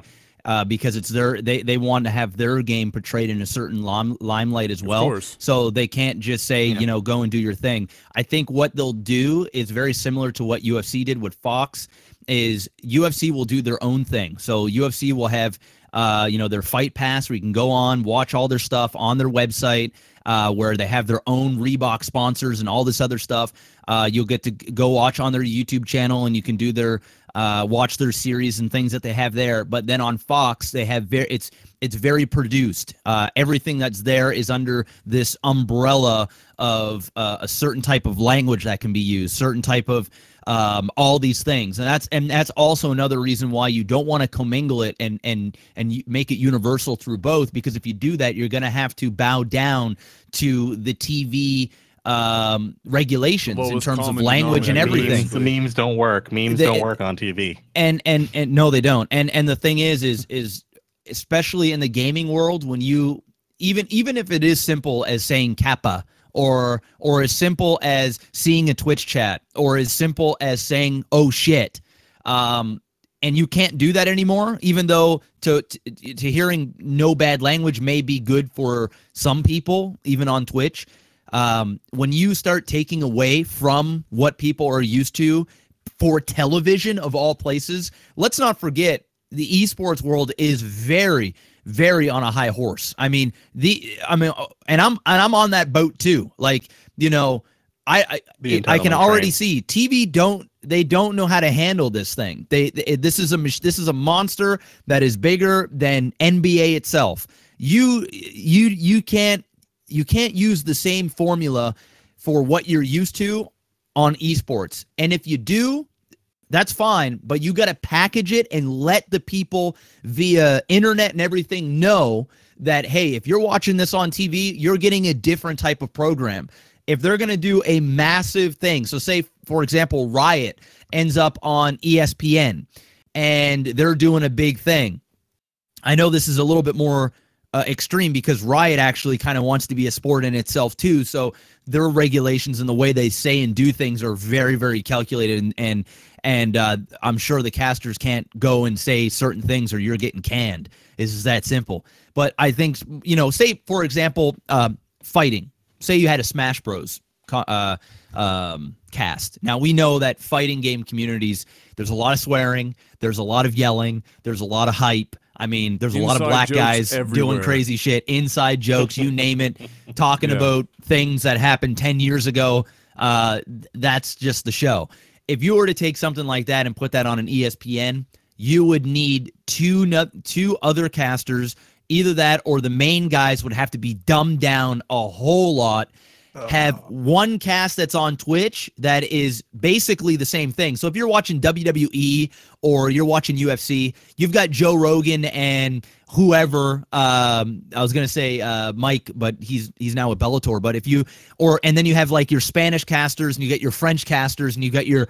because it's they want to have their game portrayed in a certain limelight as well. So they can't just say, go and do your thing. I think what they'll do is very similar to what UFC did with Fox. Is UFC will do their own thing. So UFC will have their Fight Pass where you can go on, watch all their stuff on their website, where they have their own Reebok sponsors and all this other stuff. You'll get to go watch on their YouTube channel, and you can do their watch their series and things that they have there. But then on Fox, they have it's very produced. Everything that's there is under this umbrella of a certain type of language that can be used, certain type of all these things, and that's also another reason why you don't want to commingle it and make it universal through both, because if you do that, you're going to have to bow down to the TV regulations in terms of language and everything. The memes don't work. Memes don't work on TV. And no, they don't. And the thing is especially in the gaming world, when you even if it is simple as saying kappa, or as simple as seeing a Twitch chat, or as simple as saying oh shit, and you can't do that anymore, even though to hearing no bad language may be good for some people, even on Twitch. When you start taking away from what people are used to for television of all places, let's not forget the esports world is very, very on a high horse. I mean, and I'm on that boat too. Like, you know, I can already see TV don't know how to handle this thing. This is a monster that is bigger than NBA itself. You can't use the same formula for what you're used to on esports. And if you do, that's fine, but you got to package it and let the people via internet and everything know that, hey, if you're watching this on TV, you're getting a different type of program. If they're going to do a massive thing, so say, for example, Riot ends up on ESPN and they're doing a big thing. I know this is a little bit more extreme because Riot actually kind of wants to be a sport in itself too, so their regulations and the way they say and do things are very, very calculated, and I'm sure the casters can't go and say certain things or you're getting canned. It's just that simple. But I think, you know, say, for example, fighting. Say you had a Smash Bros. Cast. Now, we know that fighting game communities, there's a lot of swearing, there's a lot of yelling, there's a lot of hype. I mean, there's a lot of black guys doing crazy shit, inside jokes, you name it, talking about things that happened 10 years ago. That's just the show. If you were to take something like that and put that on an ESPN, you would need two other casters. Either that or the main guys would have to be dumbed down a whole lot. Have one cast that's on Twitch that is basically the same thing. So if you're watching WWE or you're watching UFC, you've got Joe Rogan and whoever. I was gonna say Mike, but he's now with Bellator. But if you and then you have like your Spanish casters and you get your French casters and you got your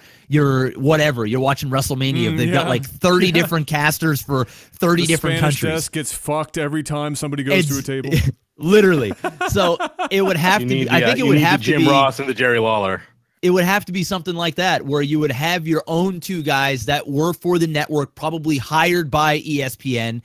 whatever. You're watching WrestleMania. They've got like 30 different casters for 30 different countries. The Spanish desk gets fucked every time somebody goes through a table. Literally. So it would have to be, I think it would have to be Jim Ross and the Jerry Lawler. It would have to be something like that, where you would have your own two guys that were for the network, probably hired by ESPN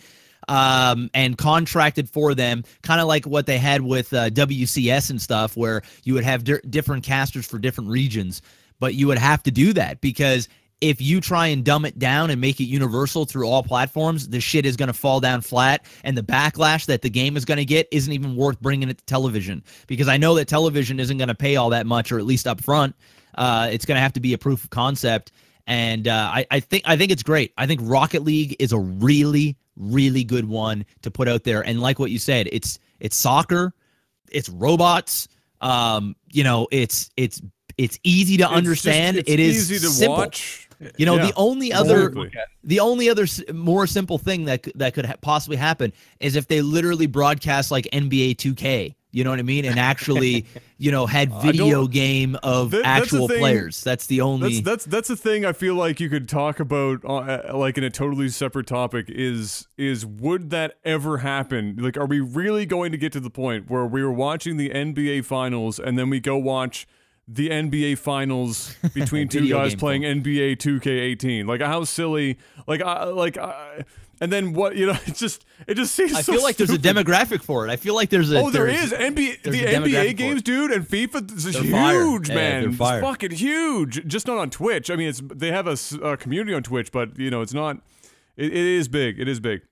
and contracted for them, kind of like what they had with WCS and stuff, where you would have different casters for different regions. But you would have to do that, because if you try and dumb it down and make it universal through all platforms, the shit is going to fall down flat, and the backlash that the game is going to get isn't even worth bringing it to television, because I know that television isn't going to pay all that much, or at least up front. It's going to have to be a proof of concept, and I think it's great. I think Rocket League is a really, really good one to put out there, and like what you said, it's soccer, it's robots, you know, it's easy to understand. It's it is easy to simple. watch. You know, Yeah, the only other more simple thing that could possibly happen is if they literally broadcast like NBA 2K. You know what I mean? And actually, you know, had video game of actual players. That's the only. That's the thing I feel like you could talk about, like in a totally separate topic. Is would that ever happen? Like, are we really going to get to the point where we were watching the NBA Finals and then we go watch the NBA Finals between two guys playing NBA 2K18? Like, how silly! And then what? You know, it just seems. I feel like stupid. There's a demographic for it. I feel like there's a. Oh, there is the NBA games, dude, and FIFA is huge, man. It's fucking huge. Just not on Twitch. I mean, they have a community on Twitch, but you know, it's not. It is big. It is big.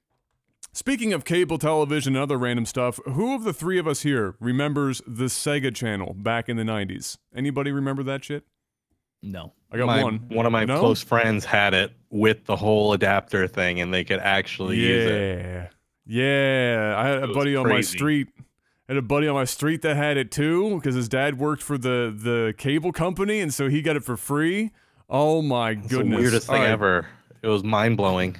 Speaking of cable television and other random stuff, who of the three of us here remembers the Sega Channel back in the 90s? Anybody remember that shit? No. I got one. One of my No? close friends had it with the whole adapter thing, and they could actually use it. Yeah. I had a It was buddy on my crazy. street. That had it too, because his dad worked for the cable company, and so he got it for free. Oh my It's goodness. the weirdest thing All right. ever. It was mind blowing.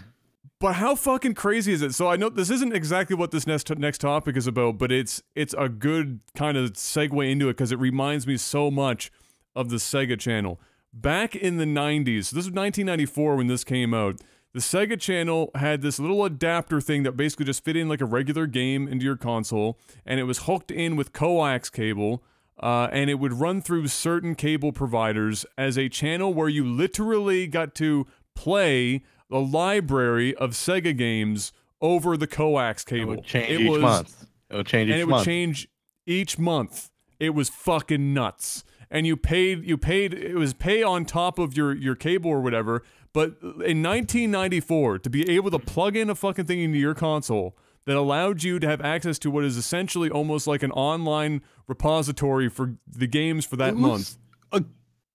But how fucking crazy is it? So I know this isn't exactly what this next topic is about, but it's a good kind of segue into it because it reminds me so much of the Sega Channel. Back in the 90s, this was 1994 when this came out, the Sega Channel had this little adapter thing that basically just fit in like a regular game into your console, and it was hooked in with coax cable, and it would run through certain cable providers as a channel where you literally got to play a library of Sega games over the coax cable. It would change each month. It would change each month. And it would change each month. It was fucking nuts. And you paid, it was pay on top of your cable or whatever. But in 1994, to be able to plug in a fucking thing into your console that allowed you to have access to what is essentially almost like an online repository for the games for that month. A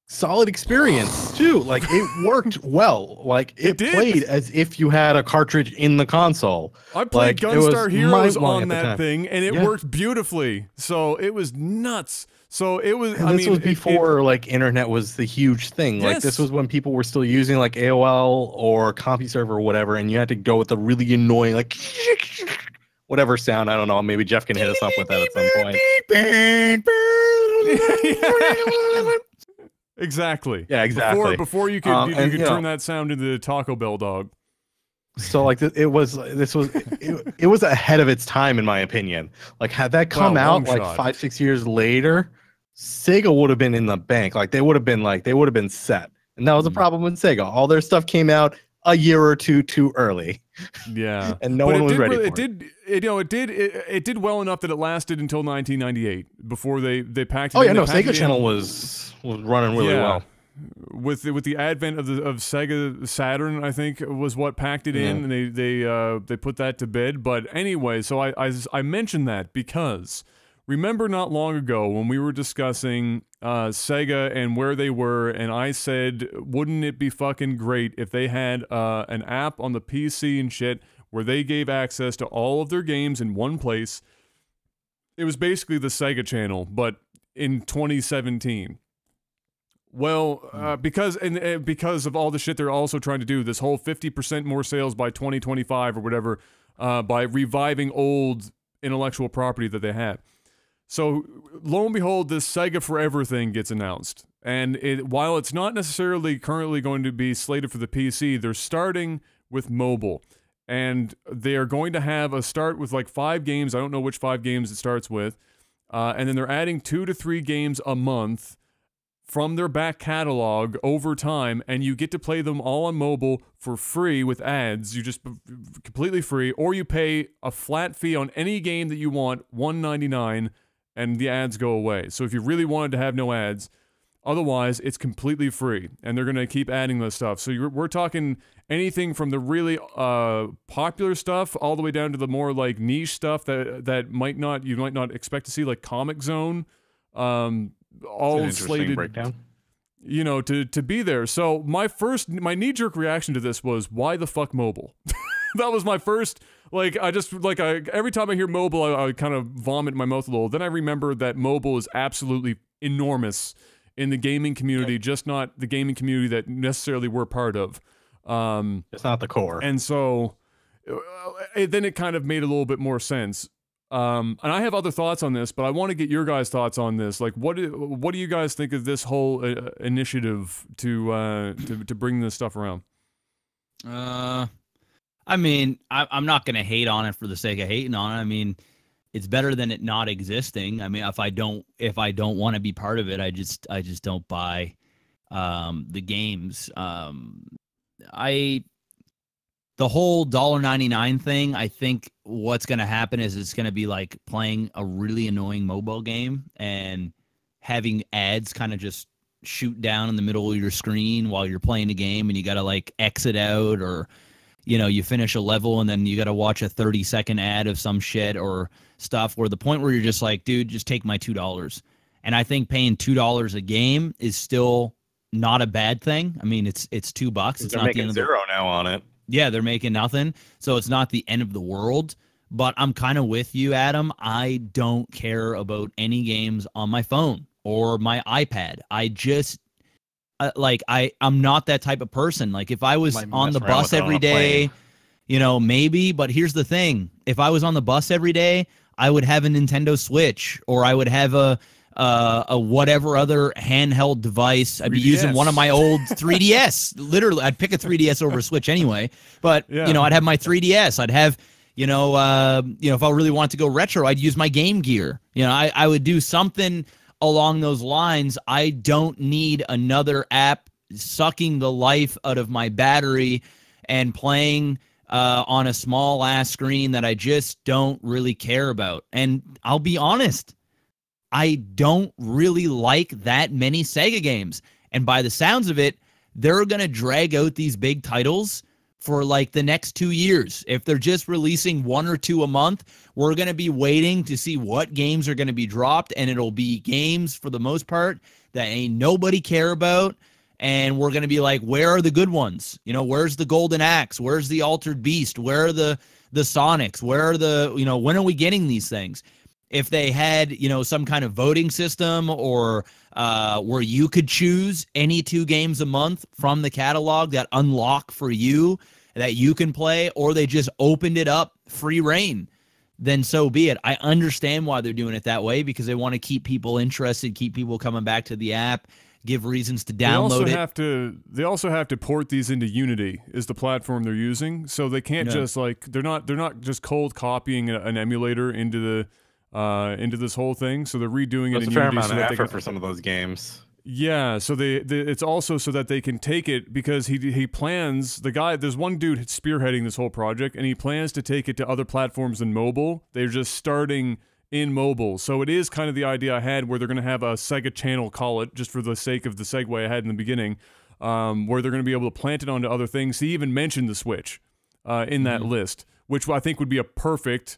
solid experience too. Like it worked well. Like it did. played as if you had a cartridge in the console. I played Like, it was Gunstar Heroes mind-blowing on at the that time. thing, and it Yeah. worked beautifully. So it was nuts. So it was. And I this mean, was before like internet was the huge thing. Like Yes. this was when people were still using like AOL or CompuServe or whatever, and you had to go with the really annoying like whatever sound. I don't know. Maybe Jeff can hit us up with that at some point. Exactly. Yeah, exactly. Before you could And, you know, turn that sound into the Taco Bell dog. So like it was ahead of its time in my opinion. Like had that come Well, out long like shot. 5-6 years later, Sega would have been in the bank. Like they would have been set. And that was the problem with Sega. All their stuff came out a year or two too early. Yeah. And no But one it was did ready really- for it. it did well enough that it lasted until 1998 before they packed it Oh in. yeah, They no, packed it Sega in Channel was running really Yeah. well. With the advent of Sega Saturn, I think was what packed it in, Yeah. and they put that to bed. But anyway, so I mentioned that because remember not long ago when we were discussing Sega and where they were, and I said, wouldn't it be fucking great if they had an app on the PC and shit where they gave access to all of their games in one place? It was basically the Sega Channel, but in 2017. Well, because of all the shit they're also trying to do, this whole 50% more sales by 2025 or whatever, by reviving old intellectual property that they have. So, lo and behold, this Sega Forever thing gets announced. And while it's not necessarily currently going to be slated for the PC, they're starting with mobile. And they are going to have a start with like 5 games. I don't know which 5 games it starts with. And then they're adding 2 to 3 games a month from their back catalog over time, and you get to play them all on mobile for free with ads. You just completely free, or you pay a flat fee on any game that you want, $1.99, and the ads go away. So if you really wanted to have no ads, otherwise it's completely free, and they're gonna keep adding this stuff. So we're talking anything from the really popular stuff all the way down to the more like niche stuff that you might not expect to see, like Comic Zone. All slated, breakdown. You know, to be there. So my knee-jerk reaction to this was, why the fuck mobile? That was my first, every time I hear mobile, I kind of vomit in my mouth a little. Then I remember that mobile is absolutely enormous in the gaming community, just not the gaming community that necessarily we're part of. It's not the core. And so then it kind of made a little bit more sense. And I have other thoughts on this, but I want to get your guys' thoughts on this. Like, what do you guys think of this whole initiative to bring this stuff around? I mean, I'm not gonna hate on it for the sake of hating on it. I mean, it's better than it not existing. I mean, if I don't want to be part of it, I just don't buy the games. The whole $1.99 thing, I think what's going to happen is it's going to be like playing a really annoying mobile game and having ads kind of just shoot down in the middle of your screen while you're playing a game, and you got to like exit out, or you know, you finish a level and then you got to watch a 30-second ad of some shit or stuff, where the point where you're just like, dude, just take my $2. And I think paying $2 a game is still not a bad thing. I mean, it's $2. It's They're not the making end of zero now on it. Yeah, they're making nothing. So it's not the end of the world. But I'm kind of with you, Adam. I don't care about any games on my phone or my iPad. I just I'm not that type of person. Like if I was on the bus every day, you know, maybe. But here's the thing: if I was on the bus every day, I would have a Nintendo Switch, or I would have a whatever other handheld device. I'd be 3DS. using one of my old 3DS. Literally, I'd pick a 3DS over a Switch anyway. But you know, I'd have my 3DS. I'd have if I really wanted to go retro, I'd use my Game Gear. You know, I would do something along those lines. I don't need another app sucking the life out of my battery and playing on a small ass screen that I just don't really care about. And I'll be honest, I don't really like that many Sega games. And by the sounds of it, they're going to drag out these big titles for like the next 2 years. If they're just releasing 1 or 2 a month, we're going to be waiting to see what games are going to be dropped, and it'll be games for the most part that ain't nobody care about. And we're going to be like, where are the good ones? You know, where's the Golden Axe? Where's the Altered Beast? Where are the Sonics? Where are the, you know, when are we getting these things? If they had, you know, some kind of voting system or where you could choose any 2 games a month from the catalog that unlock for you that you can play, or they just opened it up free reign, then so be it. I understand why they're doing it that way, because they want to keep people interested, keep people coming back to the app, give reasons to download it. They also have to port these into Unity, is the platform they're using. So they can't just like they're not just cold copying an emulator into this whole thing. So they're redoing it in Unity. It's a fair amount of effort for some of those games. Yeah, so it's also so that they can take it, because he plans, there's one dude spearheading this whole project, and he plans to take it to other platforms than mobile. They're just starting in mobile. So it is kind of the idea I had, where they're going to have a Sega Channel, call it, just for the sake of the segue I had in the beginning, where they're going to be able to plant it onto other things. He even mentioned the Switch in that list, which I think would be a perfect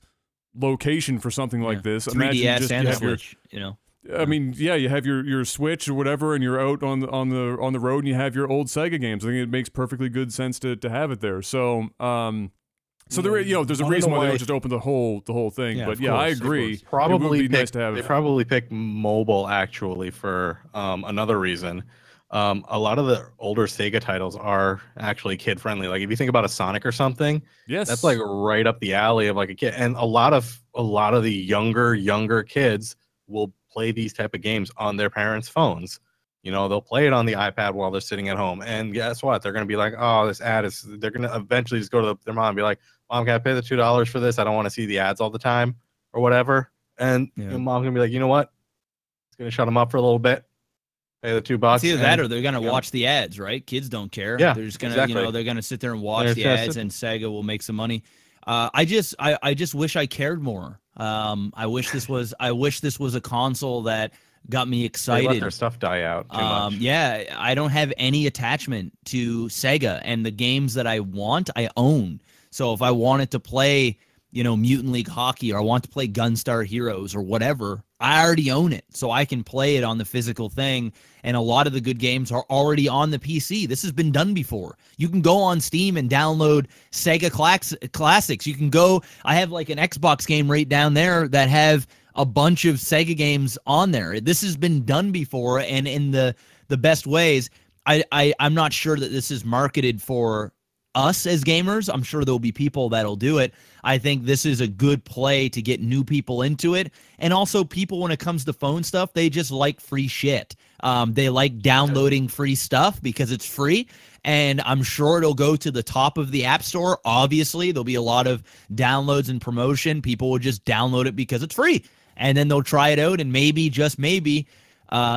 location for something like this. 3DS and a Switch, you know. I mean, yeah, you have your Switch or whatever, and you're out on the road, and you have your old Sega games. I think it makes perfectly good sense to have it there. So, there's a reason why they don't just open the whole thing. Yeah, but yeah, I agree. Probably it would be nice to have. They probably pick mobile actually for another reason. A lot of the older Sega titles are actually kid friendly. Like if you think about a Sonic or something, yes, that's like right up the alley of like a kid. And a lot of the younger kids will play these type of games on their parents' phones. You know, they'll play it on the iPad while they're sitting at home. And guess what? They're going to be like, oh, this ad is, they're going to eventually just go to their mom and be like, Mom, can I pay the $2 for this? I don't want to see the ads all the time or whatever. And your mom's going to be like, you know what? It's going to shut them up for a little bit. Pay the $2. It's either that or they're going to watch the ads, right? Kids don't care. Yeah, they're just going to, they're going to sit there and watch the ads, and Sega will make some money. I just wish I cared more. I wish this was a console that got me excited. They let their stuff die out too much. Yeah, I don't have any attachment to Sega, and the games that I want, I own. So if I wanted to play, Mutant League Hockey, or I want to play Gunstar Heroes or whatever, I already own it. So I can play it on the physical thing. And a lot of the good games are already on the PC. This has been done before. You can go on Steam and download Sega Classics. You can go, I have like an Xbox game right down there that have a bunch of Sega games on there. This has been done before, and in the best ways. I'm not sure that this is marketed for us as gamers. I'm sure there'll be people that'll do it. I think this is a good play to get new people into it. And also people, when it comes to phone stuff, they just like free shit. They like downloading free stuff because it's free. And I'm sure it'll go to the top of the App Store. Obviously, there'll be a lot of downloads and promotion. People will just download it because it's free. And then they'll try it out, and maybe, just maybe,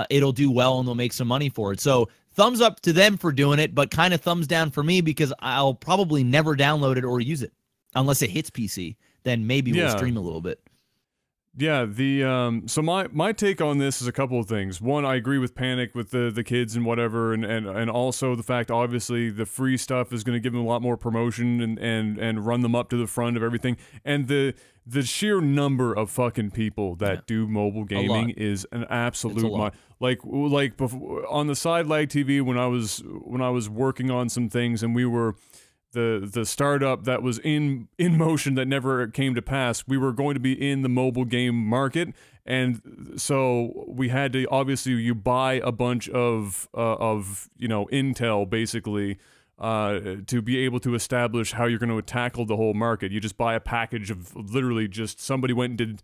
it'll do well and they'll make some money for it. So thumbs up to them for doing it, but kind of thumbs down for me, because I'll probably never download it or use it unless it hits PC. Then maybe we'll stream a little bit. Yeah, so my take on this is a couple of things. One, I agree with Panic with the kids and whatever, and also the fact obviously the free stuff is going to give them a lot more promotion and run them up to the front of everything. And the sheer number of fucking people that do mobile gaming is an absolute like before, on the side LAGTV when I was working on some things and we were the startup that was in motion that never came to pass, we were going to be in the mobile game market, and so we had to obviously you buy a bunch of you know, intel basically to be able to establish how you're going to tackle the whole market. You just buy a package of literally just somebody went and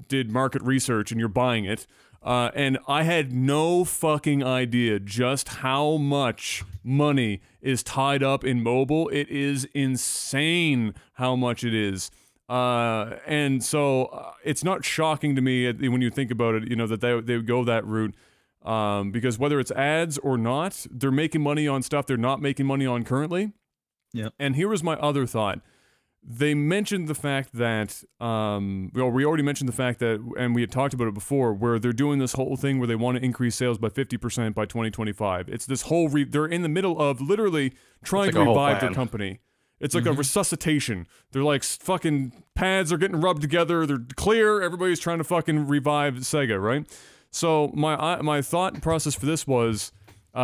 did market research and you're buying it. And I had no fucking idea just how much money is tied up in mobile. It is insane how much it is. And so it's not shocking to me when you think about it, you know, that they would go that route. Because whether it's ads or not, they're making money on stuff they're not making money on currently. Yeah. And here was my other thought. They mentioned the fact that, well, we already mentioned the fact that, and we had talked about it before, where they're doing this whole thing where they want to increase sales by 50% by 2025. It's this whole, they're in the middle of literally trying to revive their company. It's like a resuscitation. They're like fucking pads are getting rubbed together. They're clear. Everybody's trying to fucking revive Sega, right? So my thought process for this was,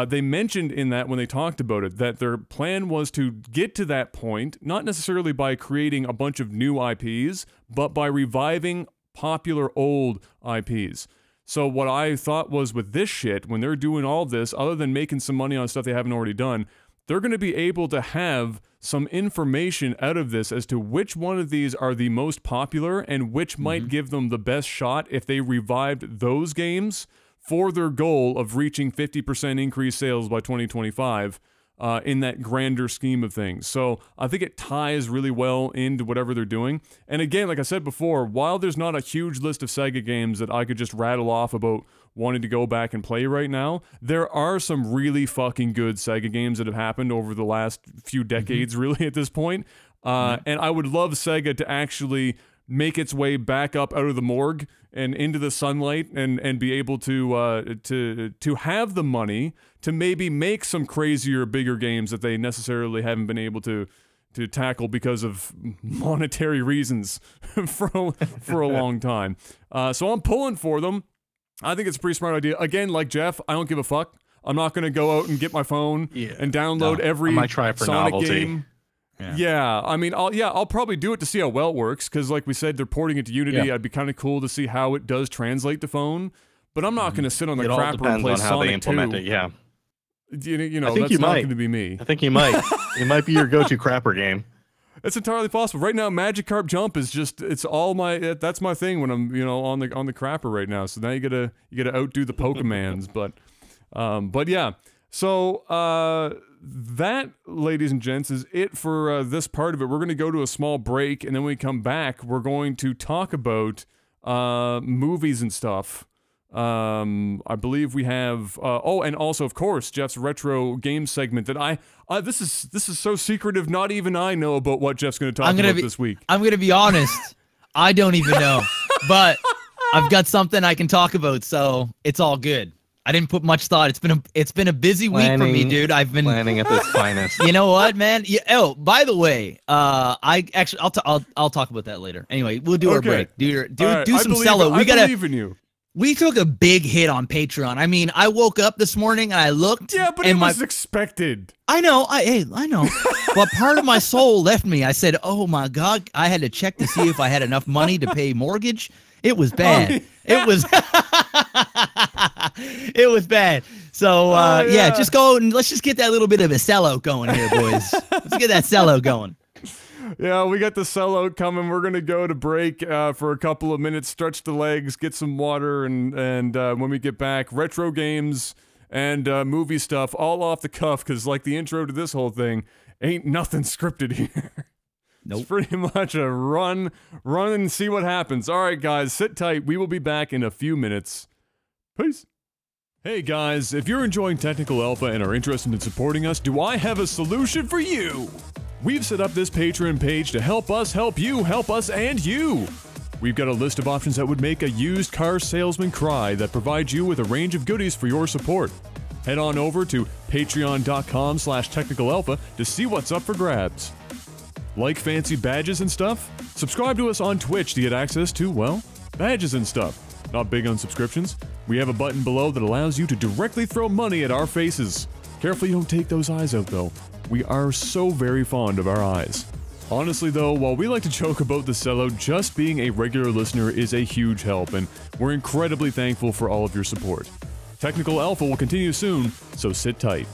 they mentioned in that when they talked about it that their plan was to get to that point, not necessarily by creating a bunch of new IPs, but by reviving popular old IPs. So what I thought was with this shit, when they're doing all of this, other than making some money on stuff they haven't already done, they're going to be able to have some information out of this as to which one of these are the most popular and which might give them the best shot if they revived those games for their goal of reaching 50% increased sales by 2025 in that grander scheme of things. So I think it ties really well into whatever they're doing. And again, like I said before, while there's not a huge list of Sega games that I could just rattle off about wanting to go back and play right now, there are some really fucking good Sega games that have happened over the last few decades, really, at this point. And I would love Sega to actually make its way back up out of the morgue and into the sunlight and be able to have the money to maybe make some crazier, bigger games that they necessarily haven't been able to tackle because of monetary reasons for a long time. So I'm pulling for them. I think it's a pretty smart idea. Again, like Jeff, I don't give a fuck. I'm not going to go out and get my phone and download every I might try it for Sonic novelty. game. Yeah, I mean, I'll probably do it to see how well it works, because like we said, they're porting it to Unity. I'd be kind of cool to see how it does translate to phone, but I'm not going to sit on the crapper and play on how Sonic they implement 2. it, yeah. You know, I think that's you not might. going to be me. I think you might. It might be your go-to crapper game. It's entirely possible. Right now, Magikarp Jump is just, it's all my, that's my thing when I'm, you know, on the crapper right now. So now you gotta outdo the Pokemans, but yeah. So, that, ladies and gents, is it for this part of it. We're going to go to a small break, and then when we come back, we're going to talk about movies and stuff. I believe we have, oh, and also, of course, Jeff's retro game segment that this is so secretive, not even I know about what Jeff's going to talk about this week. I'm going to be honest, I don't even know, but I've got something I can talk about, so it's all good. I didn't put much thought. It's been a busy week for me, dude. I've been planning at this finest. You know what, man? Yeah, oh, by the way, I'll talk about that later. Anyway, we'll do our break. Do some cello. I believe in you. We took a big hit on Patreon. I mean, I woke up this morning and I looked. Yeah, but it was expected. I know. I know. But part of my soul left me. I said, "Oh my God!" I had to check to see if I had enough money to pay mortgage. It was bad. It was. It was bad. So yeah, just go and let's just get that little bit of a cello going here, boys. Let's get that cello going. Yeah, we got the sellout coming. We're gonna go to break for a couple of minutes, stretch the legs, get some water, and when we get back, retro games and movie stuff, all off the cuff, because like the intro to this whole thing, ain't nothing scripted here. Nope. It's pretty much a run and see what happens. All right, guys, sit tight. We will be back in a few minutes. Peace. Hey guys, if you're enjoying Technical Alpha and are interested in supporting us, do I have a solution for you? We've set up this Patreon page to help us, help you, help us, and you. We've got a list of options that would make a used car salesman cry that provides you with a range of goodies for your support. Head on over to patreon.com/technicalalpha to see what's up for grabs. Like fancy badges and stuff? Subscribe to us on Twitch to get access to, well, badges and stuff. Not big on subscriptions. We have a button below that allows you to directly throw money at our faces. Careful you don't take those eyes out though. We are so very fond of our eyes. Honestly though, while we like to joke about the sellout, just being a regular listener is a huge help, and we're incredibly thankful for all of your support. Technical Alpha will continue soon, so sit tight.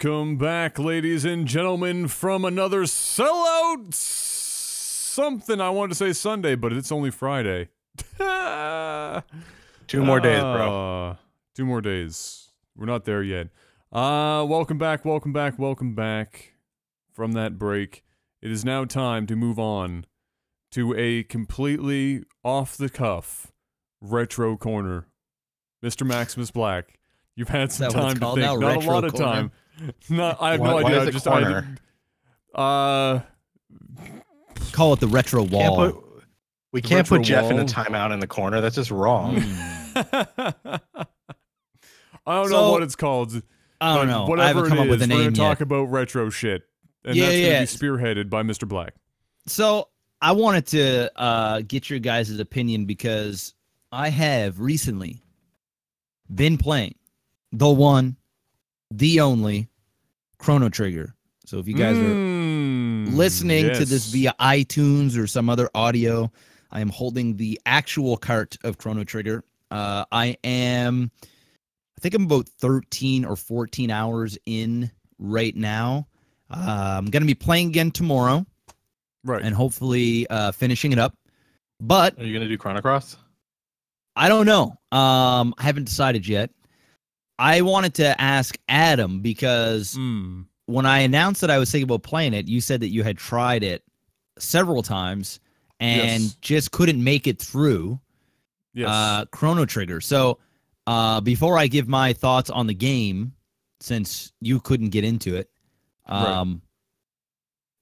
Welcome back, ladies and gentlemen, from another sellout something. I wanted to say Sunday, but it's only Friday. 2 more days, bro. 2 more days. We're not there yet. Welcome back from that break. It is now time to move on to a completely off-the-cuff retro corner. Mr. MaximusBlack, you've had some time to think. Not a lot of time. I have no idea. Is it corner? Call it the retro wall. We can't put Jeff in a timeout in the corner. That's just wrong. I don't know what it's called. I don't know. Whatever I haven't come up with a name we're going to talk yet. about retro shit. And that's going to be spearheaded by Mr. Black. So I wanted to get your guys' opinion because I have recently been playing the one, the only Chrono Trigger. So if you guys are listening to this via iTunes or some other audio, I am holding the actual cart of Chrono Trigger. I think I'm about 13 or 14 hours in right now. I'm going to be playing again tomorrow. Right. And hopefully finishing it up. But are you going to do Chrono Cross? I don't know. I haven't decided yet. I wanted to ask Adam because when I announced that I was thinking about playing it, you said that you had tried it several times and just couldn't make it through Chrono Trigger. So before I give my thoughts on the game, since you couldn't get into it,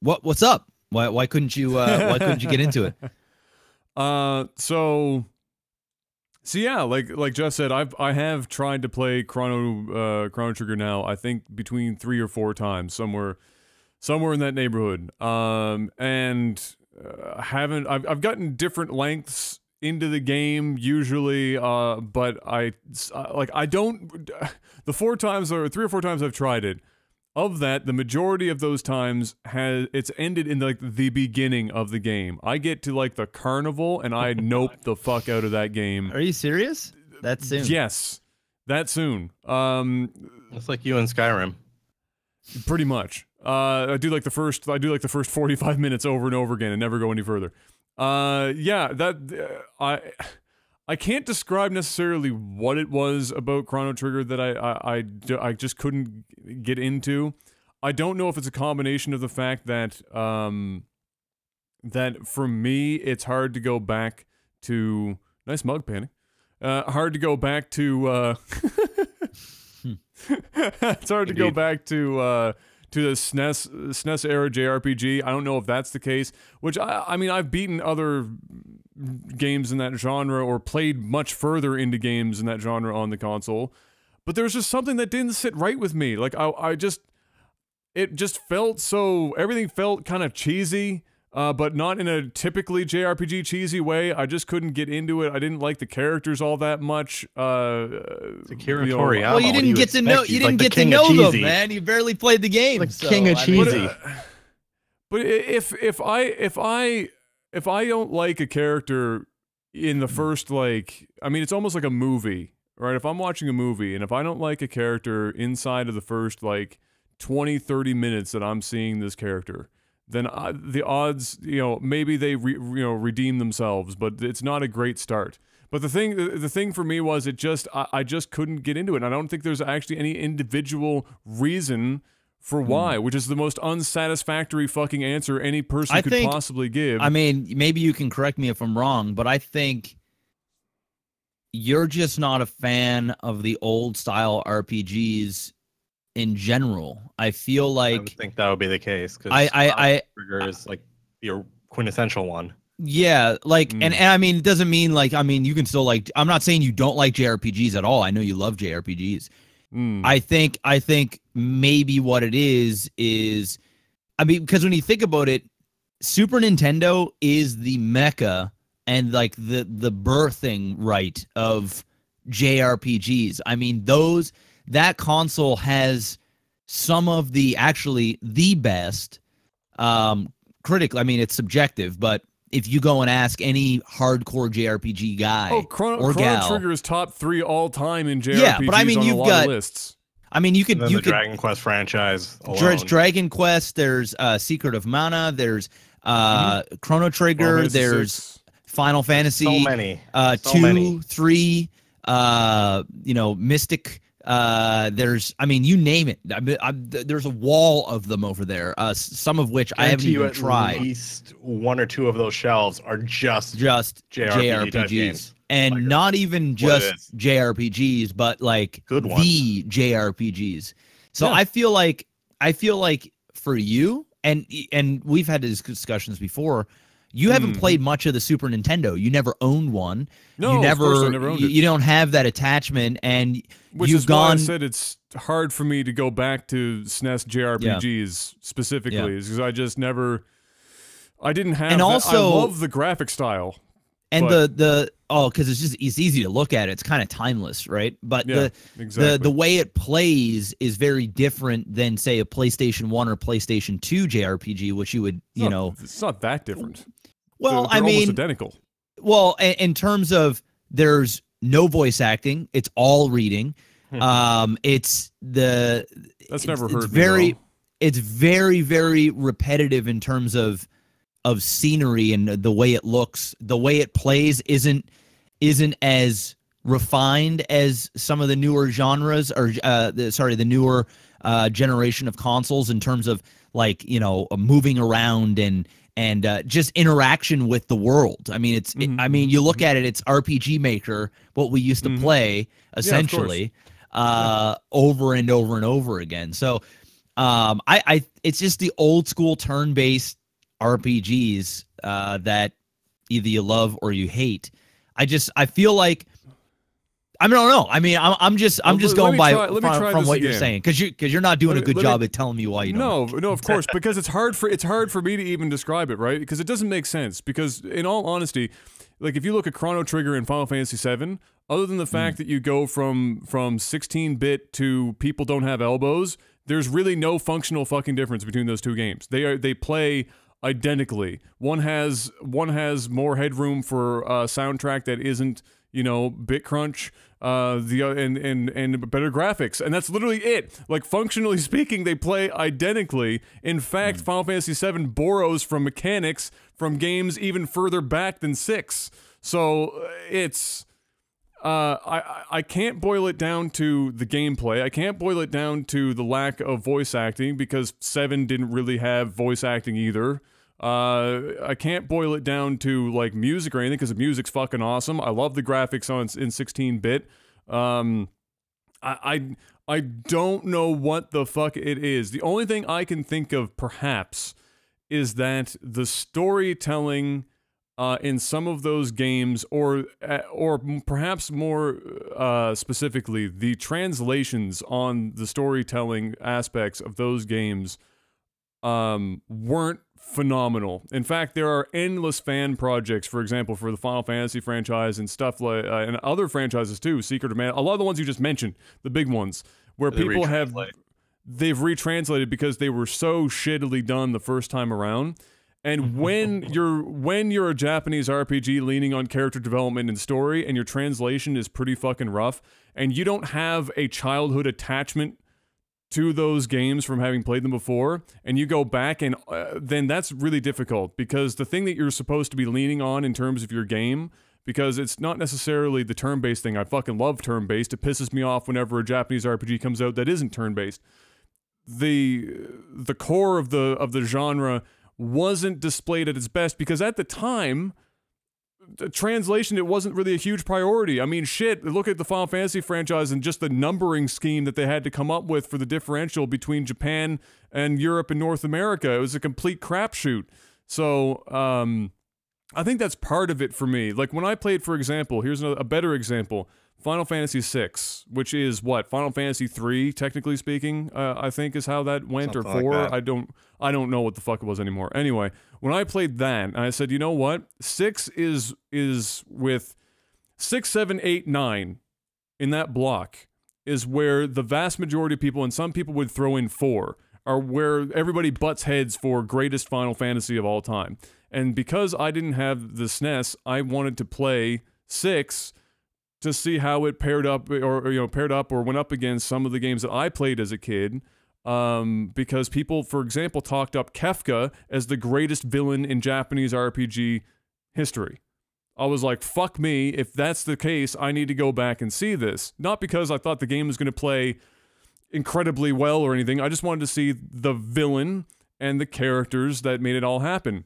what's up? Why couldn't you get into it? So yeah, like Jeff said, I have tried to play Chrono Trigger now. I think between 3 or 4 times, somewhere in that neighborhood. I've gotten different lengths into the game usually, but I don't. The 3 or 4 times I've tried it. Of that, the majority of those times it's ended in like the beginning of the game. I get to like the carnival and I nope the fuck out of that game. Are you serious? That soon? Yes, that soon. It's like you in Skyrim. Pretty much. I do like the first 45 minutes over and over again and never go any further. I can't describe necessarily what it was about Chrono Trigger that I just couldn't get into. I don't know if it's a combination of the fact that that for me it's hard to go back to nice mug Panic. Hard to go back to it's hard to go back to the SNES era JRPG. I don't know if that's the case. Which I mean I've beaten other games in that genre or played much further into games in that genre on the console, but there was just something that didn't sit right with me. Like it just felt so, everything felt kind of cheesy, but not in a typically JRPG cheesy way. I just couldn't get into it. I didn't like the characters all that much. Akira Toriyama. Well, you didn't get to know. You didn't get to know them, man. You barely played the game. Like king of cheesy. But if I don't like a character in the first, like, I mean, it's almost like a movie, right? If I'm watching a movie and if I don't like a character inside of the first, like, 20, 30 minutes that I'm seeing this character, then the odds, maybe they redeem themselves, but it's not a great start. But the thing for me was I just couldn't get into it. And I don't think there's actually any individual reason for why, which is the most unsatisfactory fucking answer any person could possibly give. I mean, maybe you can correct me if I'm wrong, but I think you're just not a fan of the old style RPGs in general. I feel like I would think that would be the case because Trigger is like your quintessential one. Yeah, like and I mean, it doesn't mean like, I mean, you can still like, I'm not saying you don't like JRPGs at all. I know you love JRPGs. I think maybe what it is, I mean, because when you think about it, Super Nintendo is the mecca and like the birthing right of JRPGs. I mean, that console has some of the best critically. I mean, it's subjective, but if you go and ask any hardcore JRPG guy Chrono gal, Trigger is top 3 all time in JRPGs. Yeah, but I mean, on you've a lot got of lists. I mean, you could the Dragon Quest franchise alone. There's Dragon Quest. There's Secret of Mana. There's Chrono Trigger. There's Final Fantasy. So many. 2, 3. Mystic. There's, I mean, you name it. There's a wall of them over there. Some of which I haven't even tried. At least 1 or 2 of those shelves are just JRPGs. And like, not even just JRPGs, but like good ones. The JRPGs. So yeah. I feel like for you, and we've had these discussions before, you haven't played much of the Super Nintendo. You never owned one. No, you never, of course I never owned it. You don't have that attachment, and which you've is gone. Why I said it's hard for me to go back to SNES JRPGs specifically, is because I just never. I didn't have. And also, I love the graphic style. And because it's easy to look at it. It's kind of timeless, right? But the way it plays is very different than, say, a PlayStation 1 or PlayStation 2 JRPG, which you would, it's not that different. Well, they're almost identical. Well, in terms of there's no voice acting, it's all reading. It's the that's never heard. It's very, very repetitive in terms of scenery and the way it looks. The way it plays isn't as refined as some of the newer genres or the newer generation of consoles in terms of like moving around and just interaction with the world. I mean, you look at it, it's RPG Maker, what we used to play essentially, over and over and over again. So it's just the old school turn-based RPGs that either you love or you hate. I feel like I don't know. I mean, I'm just going from what you're saying because you're not doing a good job at telling me why you don't. No, of course, because it's hard for me to even describe it, right? Because it doesn't make sense. Because in all honesty, like if you look at Chrono Trigger and Final Fantasy VII, other than the fact that you go from 16-bit to people don't have elbows, there's really no functional fucking difference between those two games. They play identically. One has more headroom for a soundtrack that isn't bit crunch, and better graphics, and that's literally it. Like functionally speaking, they play identically. In fact, Final Fantasy VII borrows from mechanics from games even further back than 6. So it's I can't boil it down to the gameplay. I can't boil it down to the lack of voice acting because 7 didn't really have voice acting either. I can't boil it down to like music or anything because the music's fucking awesome. I love the graphics in 16-bit. I don't know what the fuck it is. The only thing I can think of perhaps is that the storytelling in some of those games, or perhaps more specifically, the translations on the storytelling aspects of those games weren't phenomenal. In fact, there are endless fan projects, for example, for the Final Fantasy franchise and stuff like, and other franchises too, Secret of Mana, a lot of the ones you just mentioned, the big ones, where people they've retranslated because they were so shittily done the first time around. And when you're a Japanese RPG leaning on character development and story, and your translation is pretty fucking rough, and you don't have a childhood attachment to those games from having played them before, and you go back, and then that's really difficult, because the thing that you're supposed to be leaning on in terms of your game, because it's not necessarily the turn-based thing. I fucking love turn-based. It pisses me off whenever a Japanese RPG comes out that isn't turn-based. The core of the genre wasn't displayed at its best, because at the time, the translation, it wasn't really a huge priority. I mean, shit, look at the Final Fantasy franchise and just the numbering scheme that they had to come up with for the differential between Japan and Europe and North America. It was a complete crapshoot. So, I think that's part of it for me. Like, when I played, for example, here's a better example, Final Fantasy VI, which is what, Final Fantasy 3, technically speaking, I think is how that went, something or 4. Like that. I don't know what the fuck it was anymore. Anyway, when I played that, and I said, you know what? 6 is with 6, 7, 8, 9 in that block is where the vast majority of people, and some people would throw in 4, are where everybody butts heads for greatest Final Fantasy of all time. And because I didn't have the SNES, I wanted to play 6 to see how it paired up or went up against some of the games that I played as a kid. Because people, for example, talked up Kefka as the greatest villain in Japanese RPG history. I was like, fuck me, if that's the case, I need to go back and see this. Not because I thought the game was going to play incredibly well or anything, I just wanted to see the villain and the characters that made it all happen.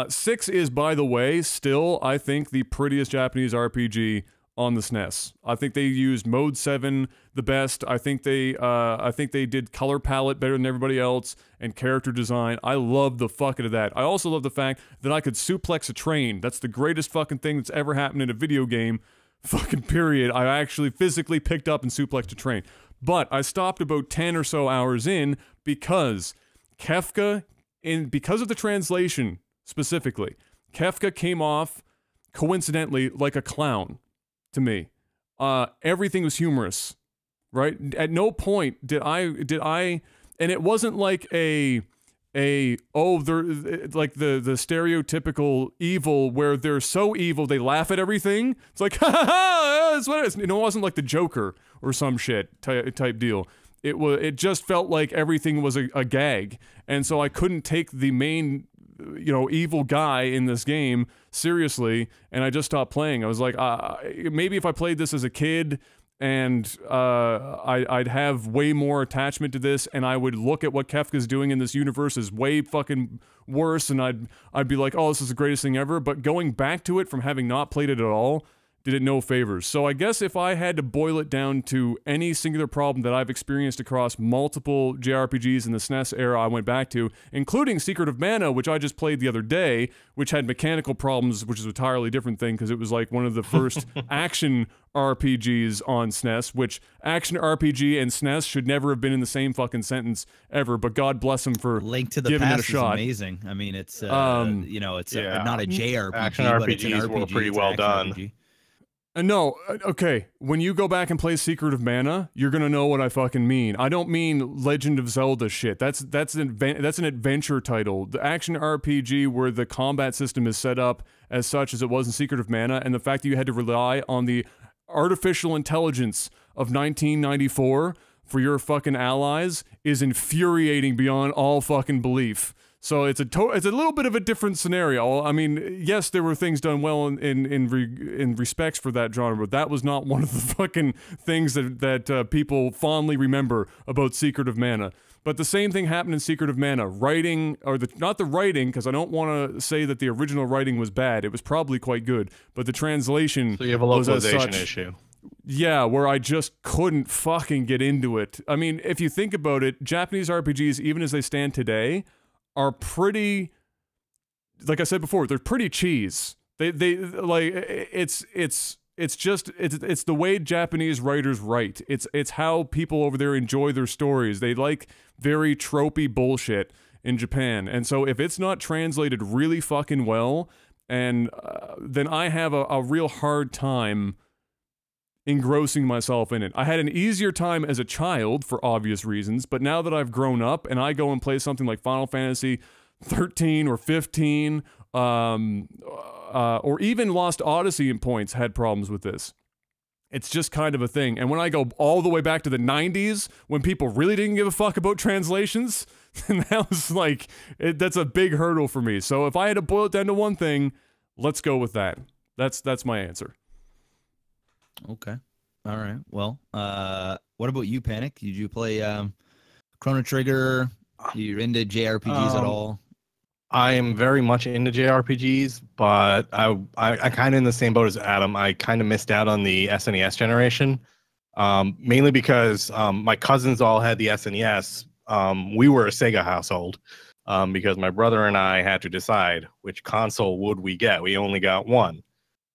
6 is, by the way, still, I think, the prettiest Japanese RPG on the SNES. I think they used Mode 7 the best. I think they did color palette better than everybody else, and character design. I love the fuck out of that. I also love the fact that I could suplex a train. That's the greatest fucking thing that's ever happened in a video game. Fucking period. I actually physically picked up and suplexed a train. But I stopped about 10 or so hours in because Kefka, because of the translation specifically, Kefka came off coincidentally like a clown to me. Everything was humorous, right? At no point did I, and it wasn't like they're like the stereotypical evil where they're so evil they laugh at everything. It's like, ha ha ha, that's what it is. You know, it wasn't like the Joker or some shit type deal. It just felt like everything was a gag, and so I couldn't take the main, evil guy in this game seriously, and I just stopped playing. I was like, maybe if I played this as a kid, and I'd have way more attachment to this, and I would look at what Kefka's doing in this universe is way fucking worse, and I'd be like, oh, this is the greatest thing ever. But going back to it from having not played it at all did it no favors. So I guess if I had to boil it down to any singular problem that I've experienced across multiple JRPGs in the SNES era I went back to, including Secret of Mana, which I just played the other day, which had mechanical problems, which is an entirely different thing because it was like one of the first action RPGs on SNES, which action RPG and SNES should never have been in the same fucking sentence ever, but God bless him for Link to the giving Past it a shot. Is amazing. I mean, it's not a JRPG, action but RPGs it's an RPG, were pretty it's well action done. RPG. No, okay. When you go back and play Secret of Mana, you're gonna know what I fucking mean. I don't mean Legend of Zelda shit. That's an adventure title. The action RPG where the combat system is set up as such as it was in Secret of Mana, and the fact that you had to rely on the artificial intelligence of 1994 for your fucking allies is infuriating beyond all fucking belief. So it's a little bit of a different scenario. I mean, yes, there were things done well in respects for that genre, but that was not one of the fucking things that people fondly remember about Secret of Mana. But the same thing happened in Secret of Mana. Writing, or not the writing, because I don't want to say that the original writing was bad. It was probably quite good, but the translation. So you have a localization issue. Yeah, where I just couldn't fucking get into it. I mean, if you think about it, Japanese RPGs, even as they stand today, are pretty, like I said before, they're pretty cheese. They like it's the way Japanese writers write. It's how people over there enjoy their stories. They like very tropey bullshit in Japan, and so if it's not translated really fucking well, and then I have a real hard time engrossing myself in it. I had an easier time as a child for obvious reasons, but now that I've grown up and I go and play something like Final Fantasy 13 or 15, or even Lost Odyssey in points had problems with this. It's just kind of a thing. And when I go all the way back to the 90s, when people really didn't give a fuck about translations, then that was like, that's a big hurdle for me. So if I had to boil it down to one thing, let's go with that. That's my answer. Okay. All right. Well, what about you, Panic? Did you play Chrono Trigger? You into JRPGs at all? I am very much into JRPGs, but I kind of in the same boat as Adam. I kind of missed out on the SNES generation, mainly because my cousins all had the SNES. We were a Sega household because my brother and I had to decide which console would we get. We only got one.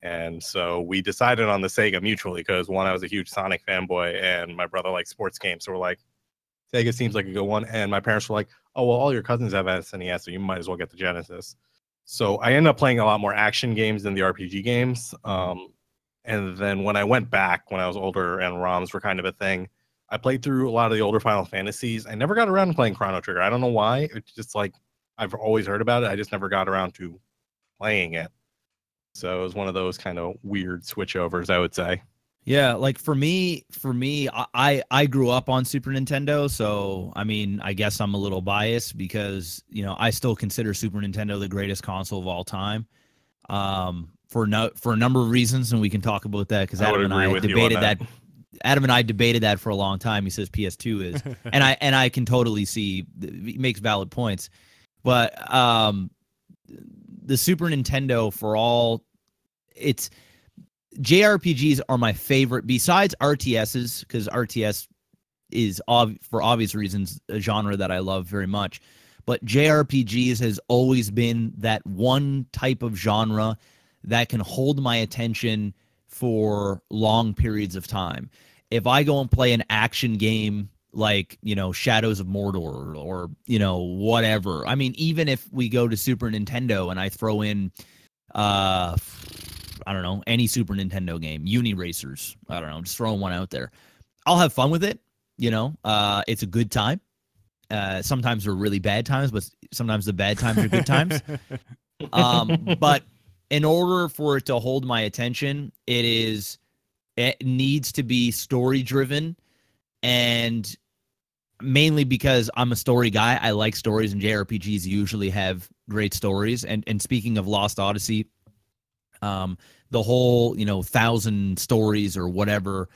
And so we decided on the Sega mutually because, one, I was a huge Sonic fanboy, and my brother liked sports games. So we're like, Sega seems like a good one. And my parents were like, oh, well, all your cousins have SNES, so you might as well get the Genesis. So I ended up playing a lot more action games than the RPG games. And then when I went back, when I was older and ROMs were kind of a thing, I played through a lot of the older Final Fantasies. I never got around to playing Chrono Trigger. I don't know why. It's just like I've always heard about it. I just never got around to playing it. So it was one of those kind of weird switchovers, I would say. Yeah, like for me, I grew up on Super Nintendo, so I mean, I guess I'm a little biased because, you know, I still consider Super Nintendo the greatest console of all time. For a number of reasons, and we can talk about that because Adam and I debated that. Adam and I debated that for a long time. He says PS2 is, and I can totally see he makes valid points, but the Super Nintendo for all it's. JRPGs are my favorite besides RTSs because RTS is for obvious reasons a genre that I love very much. But JRPGs has always been that one type of genre that can hold my attention for long periods of time. If I go and play an action game like, you know, Shadows of Mordor or, you know, whatever. I mean, even if we go to Super Nintendo and I throw in I don't know, any Super Nintendo game, Uni Racers. I don't know, just throwing one out there. I'll have fun with it. You know, it's a good time. Sometimes they're really bad times, but sometimes the bad times are good times. But in order for it to hold my attention, it needs to be story driven, and mainly because I'm a story guy. I like stories, and JRPGs usually have great stories. And speaking of Lost Odyssey, the whole, you know, 1,000 stories or whatever,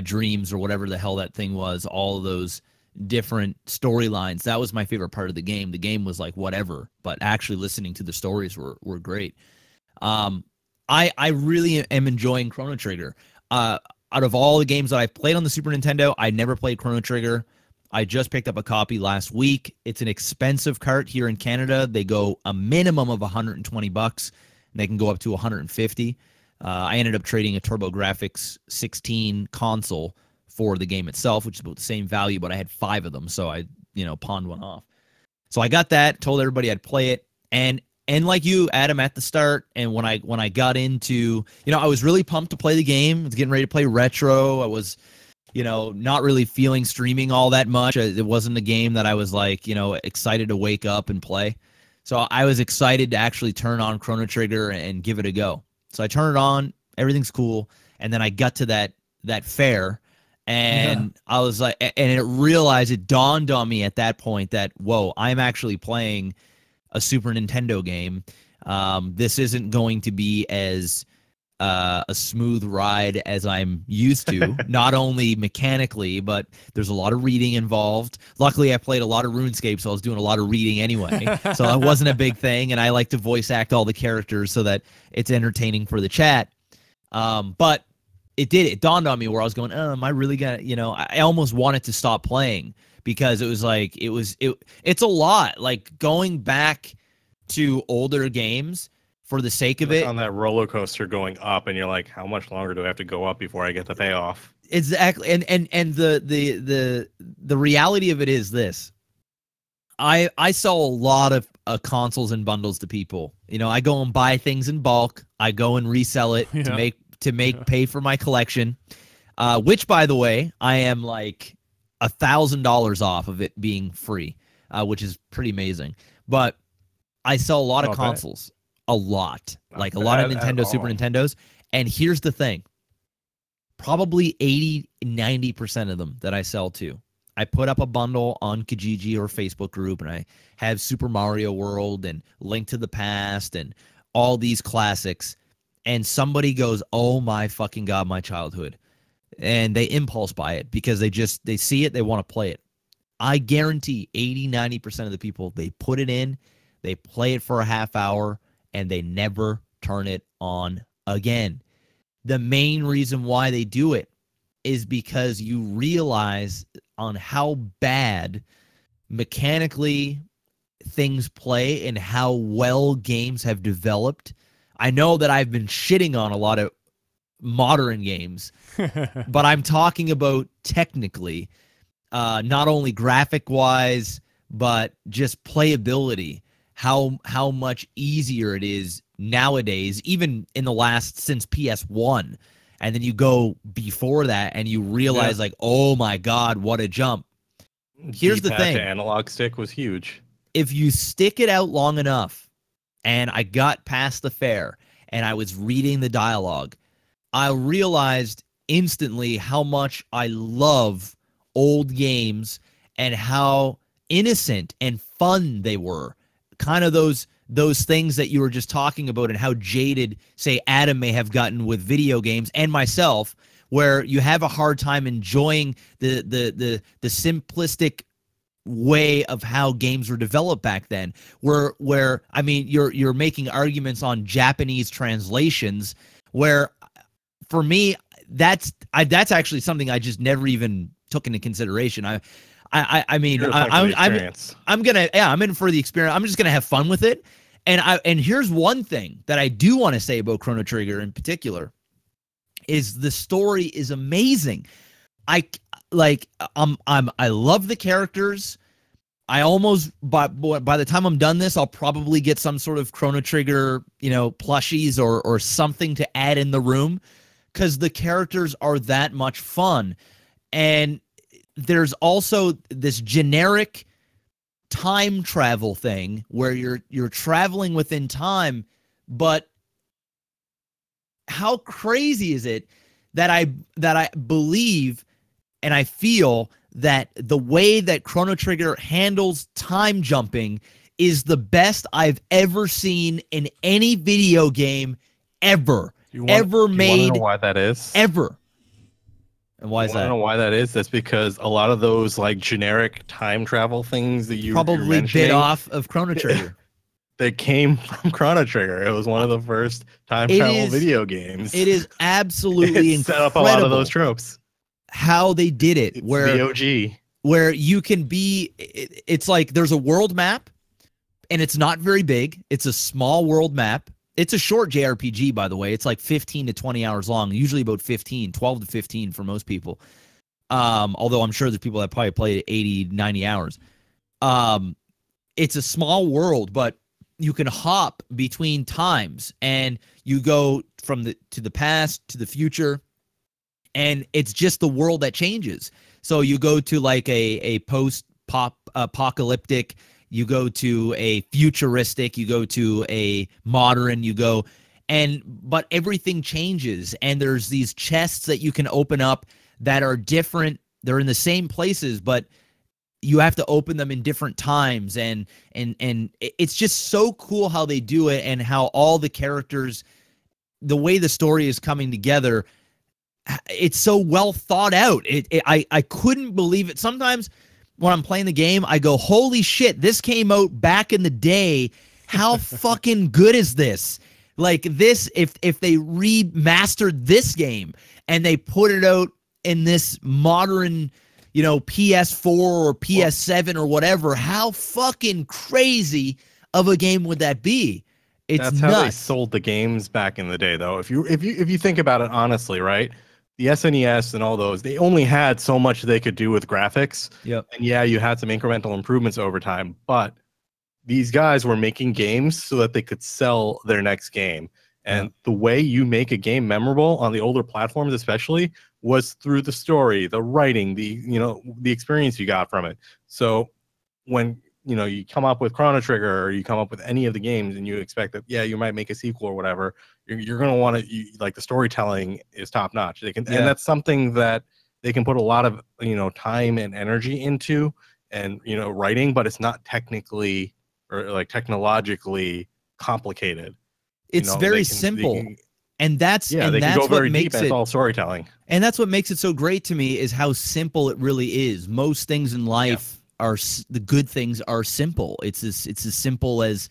dreams or whatever the hell that thing was, all of those different storylines. That was my favorite part of the game. The game was like whatever, but actually listening to the stories were great. I really am enjoying Chrono Trigger. Out of all the games that I've played on the Super Nintendo, I never played Chrono Trigger. I just picked up a copy last week. It's an expensive cart here in Canada. They go a minimum of $120. They can go up to 150. I ended up trading a TurboGrafx 16 console for the game itself, which is about the same value, but I had 5 of them, so I, you know, pawned one off. So I got that, told everybody I'd play it, and like you, Adam, at the start, and when I got into, you know, I was really pumped to play the game. I was getting ready to play retro. I was, you know, not really feeling streaming all that much. It wasn't a game that I was like, you know, excited to wake up and play. So I was excited to actually turn on Chrono Trigger and give it a go. So I turned it on, everything's cool, and then I got to that fair, and I was like, and it dawned on me at that point that, whoa, I'm actually playing a Super Nintendo game. This isn't going to be as a smooth ride as I'm used to, not only mechanically, but there's a lot of reading involved. Luckily, I played a lot of RuneScape, so I was doing a lot of reading anyway. So that wasn't a big thing, and I like to voice act all the characters so that it's entertaining for the chat. But it dawned on me where I was going, am I really gonna, you know, I almost wanted to stop playing because it was like, it's a lot. Like going back to older games for the sake of it. On that roller coaster going up, and you're like, how much longer do I have to go up before I get the payoff? Exactly. And the reality of it is this. I sell a lot of consoles and bundles to people. You know, I go and buy things in bulk. I go and resell it to make pay for my collection. Which, by the way, I am like $1,000 off of it being free, which is pretty amazing. But I sell a lot of consoles. A lot. Like a lot of Nintendo, Super Nintendos. And here's the thing. Probably 80-90% of them that I sell to, I put up a bundle on Kijiji or Facebook group, and I have Super Mario World and Link to the Past and all these classics, and somebody goes, oh my fucking God, my childhood. And they impulse buy it because they see it, they want to play it. I guarantee 80-90% of the people, they put it in, they play it for a half hour, and they never turn it on again. The main reason why they do it is because you realize on how bad mechanically things play and how well games have developed. I know that I've been shitting on a lot of modern games, but I'm talking about technically, not only graphic-wise, but just playability. How much easier it is nowadays, even in the last since PS1, and then you go before that and you realize like, oh my God, what a jump. Here's the thing: the analog stick was huge. If you stick it out long enough, and I got past the fair, and I was reading the dialogue, I realized instantly how much I love old games and how innocent and fun they were. Kind of those things that you were just talking about, and how jaded, say, Adam may have gotten with video games, and myself, where you have a hard time enjoying the simplistic way of how games were developed back then, where I mean, you're making arguments on Japanese translations, where for me that's actually something I just never even took into consideration. I mean, I'm gonna, yeah, I'm in for the experience. I'm just gonna have fun with it. And here's one thing that I do want to say about Chrono Trigger in particular, is the story is amazing. I love the characters. I almost, by the time I'm done this, I'll probably get some sort of Chrono Trigger, plushies or something to add in the room, because the characters are that much fun. And there's also this generic time travel thing where you're traveling within time, but how crazy is it that I believe and I feel that the way that Chrono Trigger handles time jumping is the best I've ever seen in any video game ever made. You want to know why that is? Ever. And why is that? I don't know why that is. That's because a lot of those like generic time travel things that you probably bit off of Chrono Trigger. They came from Chrono Trigger. It was one of the first time travel video games. It is absolutely incredible. Set up a lot of those tropes. How they did it, it's the OG. Where you can be, it's like there's a world map, and it's not very big. It's a small world map. It's a short JRPG, by the way. It's like 15 to 20 hours long, usually about 12 to 15 for most people. Although I'm sure there's people that probably played 80, 90 hours. It's a small world, but you can hop between times, and you go from to the past to the future, and it's just the world that changes. So you go to like a post-apocalyptic, you go to a futuristic, you go to a modern, but everything changes, and there's these chests that you can open up that are different. They're in the same places, but you have to open them in different times, and it's just so cool how they do it, and how all the characters, the way the story is coming together, it's so well thought out. I couldn't believe it. Sometimes when I'm playing the game, I go, holy shit, this came out back in the day. How fucking good is this? Like this, if they remastered this game and they put it out in this modern, PS4 or PS7 or whatever, how fucking crazy of a game would that be? That's nuts. How they sold the games back in the day, though. If you think about it honestly, right? The SNES and all those, they only had so much they could do with graphics. Yep. And yeah, you had some incremental improvements over time, but these guys were making games so that they could sell their next game. And the way you make a game memorable on the older platforms, especially, was through the story, the writing, the experience you got from it. So when you come up with Chrono Trigger, or you come up with any of the games, and you expect that, yeah, you might make a sequel or whatever, you're going to want to, like, the storytelling is top notch. They can, and that's something that they can put a lot of, time and energy into, and, writing, but it's not technically or like technologically complicated. It's very simple. And that's they can go very deep. It's all storytelling. And that's what makes it so great to me, is how simple it really is. Most things in life are, the good things are simple. It's as simple as,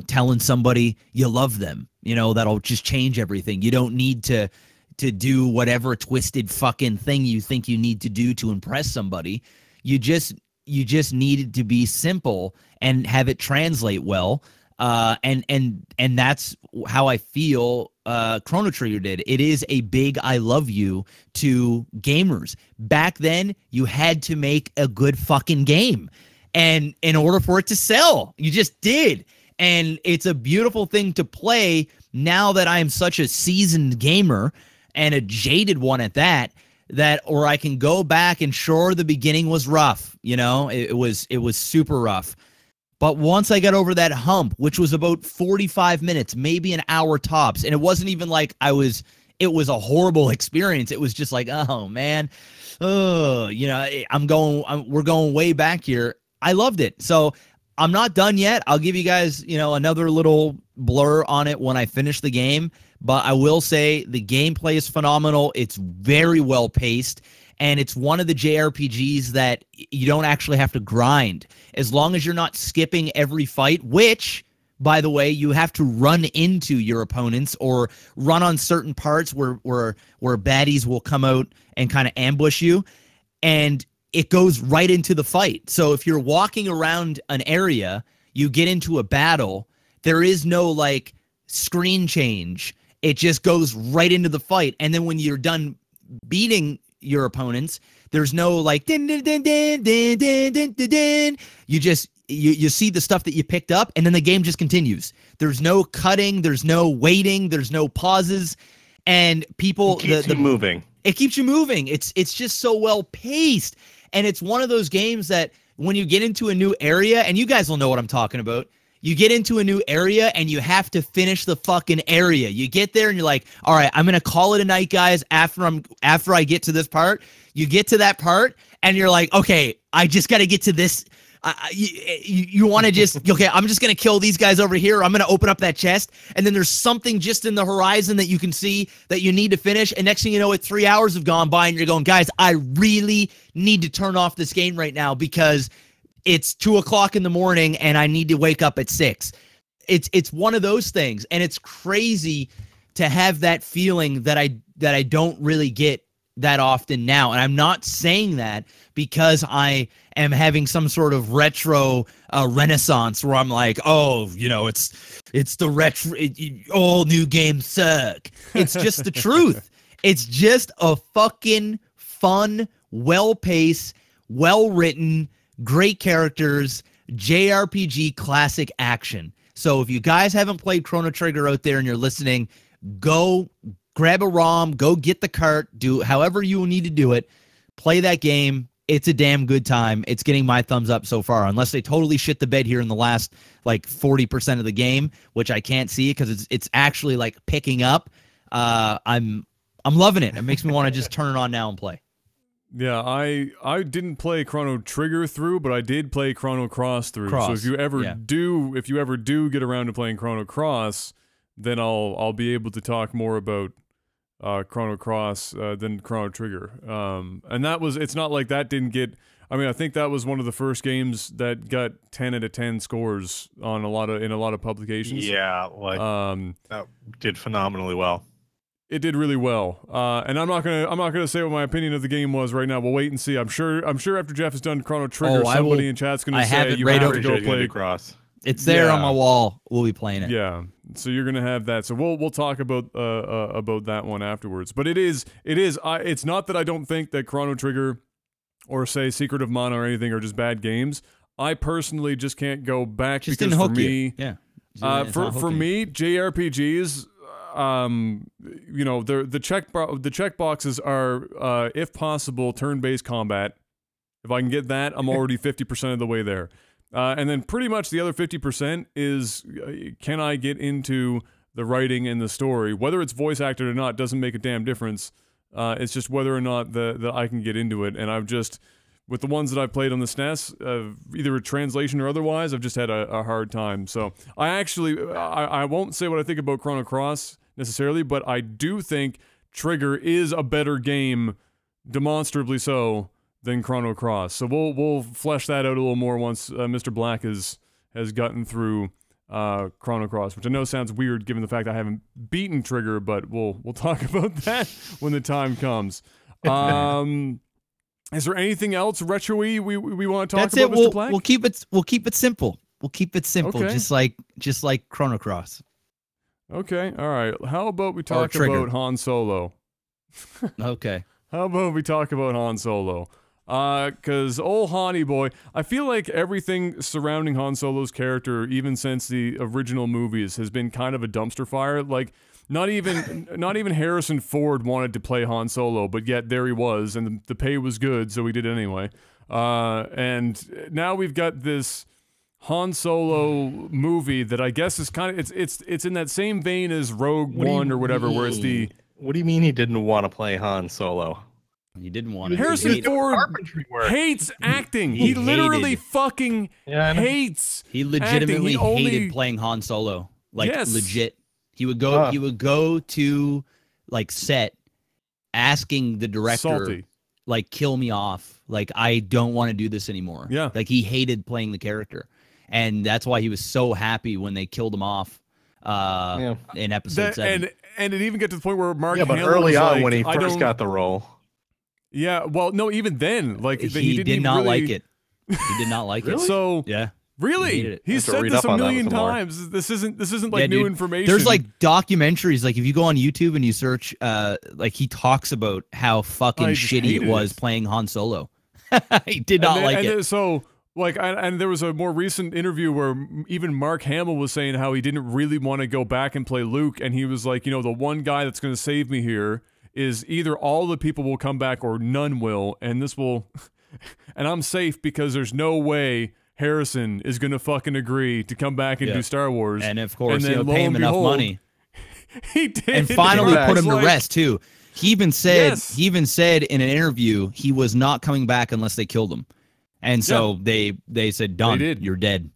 telling somebody you love them, that'll just change everything. You don't need to do whatever twisted fucking thing you think you need to do to impress somebody. You just need it to be simple and have it translate well. And that's how I feel Chrono Trigger did. It is a big I love you to gamers. Back then, you had to make a good fucking game, and in order for it to sell, you just did. And it's a beautiful thing to play now that I am such a seasoned gamer, and a jaded one at that, or I can go back, and sure, the beginning was rough, it was super rough. But once I got over that hump, which was about 45 minutes, maybe an hour tops, and it wasn't even like it was a horrible experience. It was just like, oh man, you know, we're going way back here. I loved it. So I'm not done yet. I'll give you guys, you know, another little blur on it when I finish the game. But I will say the gameplay is phenomenal. It's very well paced. And it's one of the JRPGs that you don't actually have to grind. As long as you're not skipping every fight, which, by the way, you have to run into your opponents or run on certain parts where baddies will come out and kind of ambush you. And it goes right into the fight. So if you're walking around an area, you get into a battle, there is no, like, screen change. It just goes right into the fight. And then when you're done beating your opponents, there's no like din, din, din, din, din, din, din, din, din. You see the stuff that you picked up, and then the game just continues. There's no cutting, there's no waiting, there's no pauses, and people it keeps you moving. It keeps you moving. It's just so well paced, and it's one of those games that when you get into a new area, and you guys will know what I'm talking about. You get into a new area and you have to finish the fucking area. You get there and you're like, all right, I'm going to call it a night, guys, after I get to this part. You get to that part and you're like, okay, I just got to get to this. You want to just, okay, I'm just going to kill these guys over here. I'm going to open up that chest. And then there's something just in the horizon that you can see that you need to finish. And next thing you know, 3 hours have gone by and you're going, guys, I really need to turn off this game right now because it's 2 o'clock in the morning and I need to wake up at 6. It's one of those things. And it's crazy to have that feeling that I don't really get that often now. And I'm not saying that because I am having some sort of retro renaissance where I'm like, oh, you know, it's the retro, all new games suck. It's just the truth. It's just a fucking fun, well-paced, well-written, great characters, JRPG classic action. So if you guys haven't played Chrono Trigger out there and you're listening, go grab a ROM, go get the cart, do however you need to do it, play that game. It's a damn good time. It's getting my thumbs up so far, unless they totally shit the bed here in the last like 40% of the game, which I can't see because it's actually like picking up. I'm loving it. It makes me want to just turn it on now and play. Yeah, I didn't play Chrono Trigger through, but I did play Chrono Cross through. So if you ever do get around to playing Chrono Cross, then I'll be able to talk more about Chrono Cross than Chrono Trigger. And it's not like that didn't get. I mean, I think that was one of the first games that got 10 out of 10 scores on in a lot of publications. Yeah, like that did phenomenally well. It did really well, and I'm not gonna say what my opinion of the game was right now. We'll wait and see. I'm sure after Jeff has done Chrono Trigger, somebody in chat's gonna say you have to go play Cross. It's there on my wall. We'll be playing it. Yeah, so you're gonna have that. So we'll talk about that one afterwards. But it's not that I don't think that Chrono Trigger or say Secret of Mana or anything are just bad games. I personally just can't go back just because didn't for hook me, you. Yeah. For me, JRPGs. You know, the check boxes are, if possible, turn-based combat. If I can get that, I'm already 50% of the way there. And then pretty much the other 50% is, can I get into the writing and the story? Whether it's voice acted or not doesn't make a damn difference. It's just whether or not that I can get into it. And I've just, with the ones that I've played on the SNES, either a translation or otherwise, I've just had a hard time. So I won't say what I think about Chrono Cross necessarily, but I do think Trigger is a better game, demonstrably so, than Chrono Cross. So we'll flesh that out a little more once Mr. Black has gotten through Chrono Cross, which I know sounds weird given the fact I haven't beaten Trigger, but we'll talk about that when the time comes. Is there anything else retro-y we want to talk about, Mr. Black? We'll keep it simple. We'll keep it simple, okay. just like Chrono Cross. Okay, all right. How about we talk about Han Solo? Okay. How about we talk about Han Solo? Because old Hanny boy, I feel like everything surrounding Han Solo's character, even since the original movies, has been kind of a dumpster fire. Like, not even Harrison Ford wanted to play Han Solo, but yet there he was, and the pay was good, so he did it anyway. And now we've got this Han Solo movie that I guess is kind of it's in that same vein as Rogue One or whatever, where it's the. What do you mean he didn't want to play Han Solo? He didn't want to. Harrison Ford hates acting. He literally fucking hates. He legitimately acting. hated playing Han Solo. Like legit. He would go. He would go to like set, asking the director, like, kill me off. Like, I don't want to do this anymore. Yeah. Like, he hated playing the character, and that's why he was so happy when they killed him off. In episode 7. And it even got to the point where Mark. Yeah, but Hamill early was on like, when he first got the role. Yeah, well, no, even then, like he did not like it. He did not like it. So yeah, really, he said this a million times. This isn't like new information. There's like documentaries. Like if you go on YouTube and you search, like he talks about how fucking shitty it was playing Han Solo. He did not like it. So like, and there was a more recent interview where even Mark Hamill was saying how he didn't really want to go back and play Luke, and he was like, you know, the one guy that's going to save me here is either all the people will come back or none will, and this will, and I'm safe because there's no way Harrison is going to fucking agree to come back and do Star Wars. And of course, pay him enough money. He did. And finally put him to rest, too. He even said in an interview he was not coming back unless they killed him. And so they said, "Done. You're dead.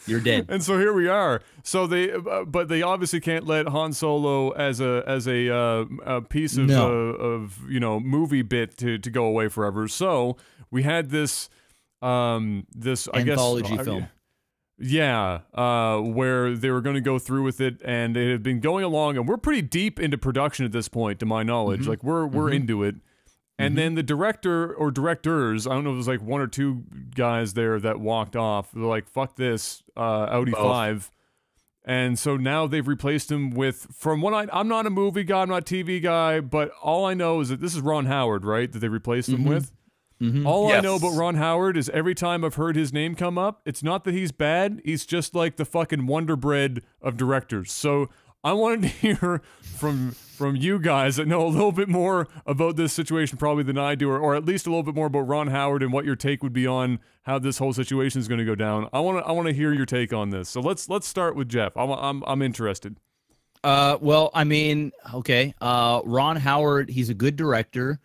You're dead." And so here we are. So but they obviously can't let Han Solo as a piece of movie bit to go away forever. So we had this anthology film. Yeah, where they were going to go through with it, and it had been going along, and we're pretty deep into production at this point, to my knowledge. Like we're into it. And then the director or directors, I don't know if it was like one or two guys there that walked off. They're like, fuck this, Audi 5. And so now they've replaced him with, from what I'm not a movie guy, I'm not a TV guy, but all I know is that this is Ron Howard, right, that they replaced him with. All I know about Ron Howard is every time I've heard his name come up, it's not that he's bad, he's just like the fucking Wonder Bread of directors. So I wanted to hear from you guys that know a little bit more about this situation probably than I do, or at least a little bit more about Ron Howard and what your take would be on how this whole situation is going to go down. I want to hear your take on this. So let's start with Jeff. I'm interested. Well, I mean, okay. Ron Howard, he's a good director.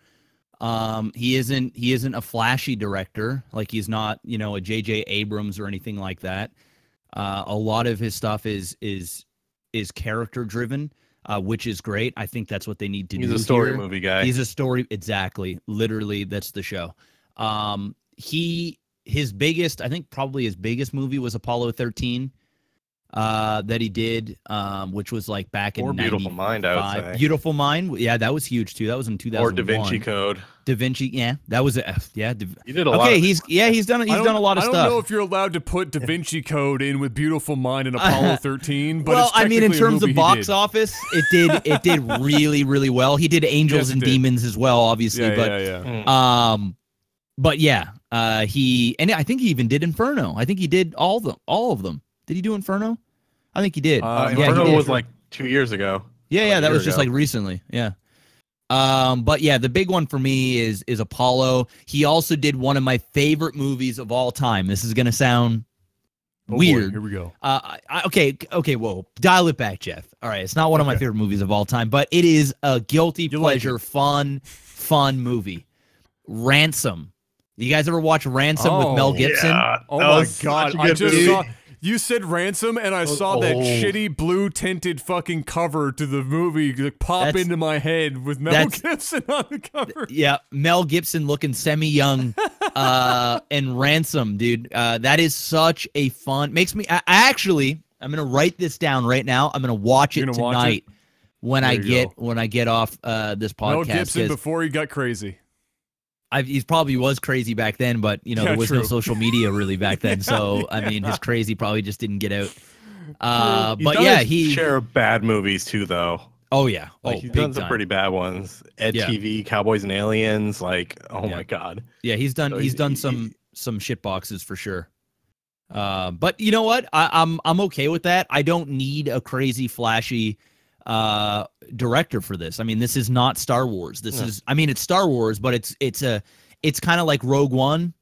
He isn't a flashy director. Like he's not, a J.J. Abrams or anything like that. A lot of his stuff is character driven, which is great. I think that's what they need to do. He's a story movie guy. He's a story. Exactly. Literally, that's the show. His biggest, I think probably his biggest movie was Apollo 13. That he did, which was like back in Beautiful Mind, I would say. Beautiful Mind, yeah, that was huge too. That was in 2001. Or Da Vinci Code. Da Vinci, yeah, that was He did a lot. Okay, he's done a lot of stuff. I don't know if you're allowed to put Da Vinci Code in with Beautiful Mind and Apollo 13, but well, it's I mean, in terms of box did. office, it did really, really well. He did Angels and Demons as well, obviously, but yeah, I think he even did Inferno. I think he did all of them. Did he do Inferno? I think he did. Inferno was like 2 years ago. Yeah, that was just like recently. Yeah. But yeah, the big one for me is Apollo. He also did one of my favorite movies of all time. This is gonna sound weird. Boy, here we go. Okay. Whoa, dial it back, Jeff. All right, it's not one of my favorite movies of all time, but it is a guilty pleasure, fun movie. Ransom. You guys ever watch Ransom with Mel Gibson? Yeah. Oh my god! I just saw. You said Ransom, and I saw that shitty blue-tinted fucking cover to the movie like, pop into my head with Mel Gibson on the cover. Yeah, Mel Gibson looking semi-young, and Ransom, dude. That is such a fun. Makes me. I'm gonna write this down right now. I'm gonna watch it tonight when I get off this podcast. Mel Gibson before he got crazy. He probably was crazy back then, but there was no social media really back then. So I mean, his crazy probably just didn't get out. But yeah, he share bad movies too, though. Oh yeah, he's done some pretty bad ones. TV, Cowboys and Aliens, like my god. Yeah, he's done some shit boxes for sure. But you know what? I'm okay with that. I don't need a crazy flashy director for this. I mean, this is not Star Wars. This is, I mean, it's Star Wars, but it's kind of like Rogue One.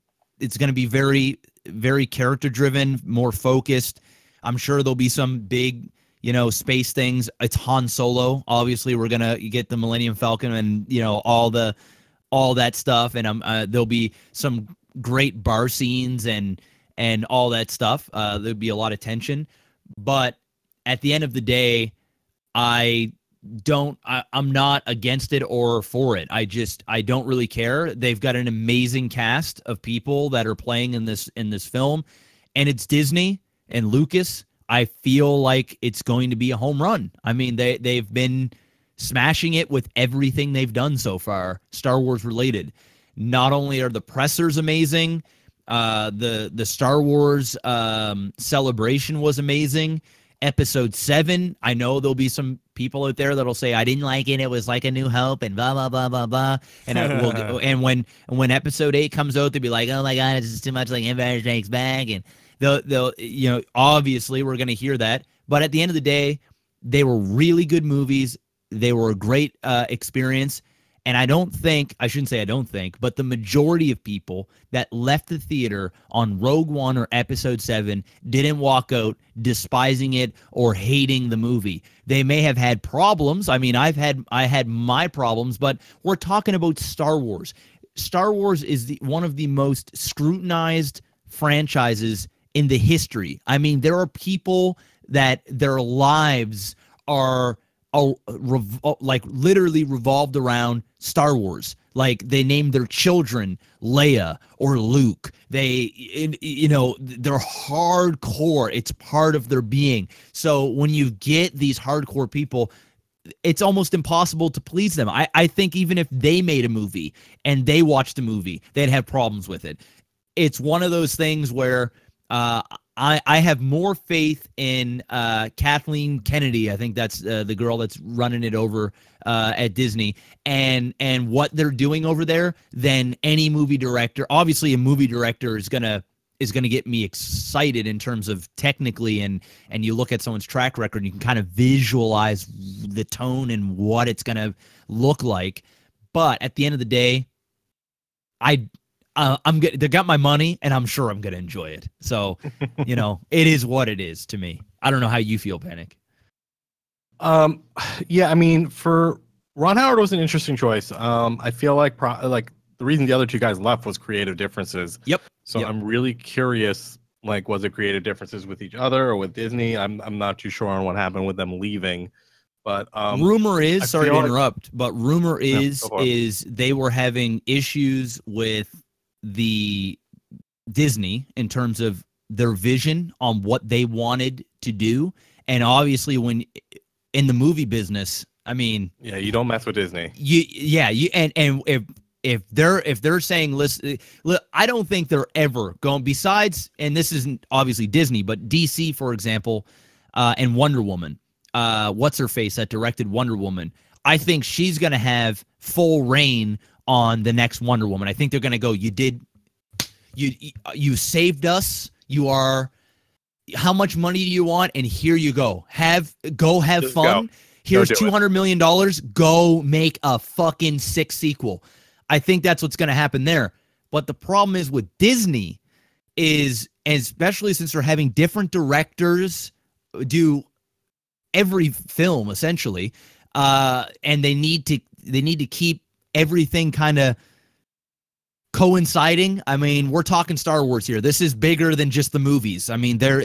it's going to be very, very character driven, more focused. I'm sure there'll be some big, you know, space things. It's Han Solo. Obviously, we're gonna get the Millennium Falcon and, you know, all that stuff. And there'll be some great bar scenes and all that stuff. There'll be a lot of tension. But at the end of the day, I'm not against it or for it. I don't really care. They've got an amazing cast of people that are playing in this film, and it's Disney and Lucas. I feel like it's going to be a home run. I mean, they've been smashing it with everything they've done so far, Star Wars related. Not only are the pressers amazing, the Star Wars celebration was amazing. Episode 7, I know there'll be some people out there that'll say I didn't like it. It was like A New Hope and blah blah blah blah blah. And when Episode 8 comes out, they'll be like, oh my god, it's just too much like Empire Strikes Back. And they'll you know, obviously we're gonna hear that. But at the end of the day, they were really good movies. They were a great experience. And I shouldn't say I don't think, but the majority of people that left the theater on Rogue One or Episode 7 didn't walk out despising it or hating the movie. They may have had problems. I mean, I had my problems, but we're talking about Star Wars. Star Wars is one of the most scrutinized franchises in the history. I mean, there are people that their lives are like literally revolved around Star Wars. Like they named their children Leia or Luke. You know, they're hardcore. It's part of their being. So when you get these hardcore people, it's almost impossible to please them. I think even if they made a movie and they watched the movie, they'd have problems with it. It's one of those things where I have more faith in Kathleen Kennedy. I think that's the girl that's running it over at Disney, and what they're doing over there than any movie director. Obviously, a movie director is gonna get me excited in terms of technically, and you look at someone's track record, and you can kind of visualize the tone and what it's gonna look like. But at the end of the day, they got my money, and I'm sure I'm gonna enjoy it. So, you know, it is what it is to me. I don't know how you feel, Panic. Yeah, I mean, for Ron Howard was an interesting choice. I feel like the reason the other two guys left was creative differences. Yep. So yep. I'm really curious. Like, was it creative differences with each other or with Disney? I'm not too sure on what happened with them leaving. But rumor is, sorry to interrupt, but rumor is they were having issues with the Disney in terms of their vision on what they wanted to do. And obviously when in the movie business, I mean, yeah, you don't mess with Disney. And if they're saying, listen, look, I don't think they're ever going, besides, and this isn't obviously Disney, but DC, for example, and Wonder Woman, what's her face that directed Wonder Woman, I think she's going to have full reign on the next Wonder Woman. I think they're going to go, you saved us. You are, how much money do you want? And here you go. Have fun. Go. Here's $200 million. Go make a fucking sick sequel. I think that's what's going to happen there. But the problem is with Disney is, and especially since they're having different directors do every film essentially, and they need to keep everything kind of coinciding. I mean, we're talking Star Wars here. This is bigger than just the movies. I mean, they're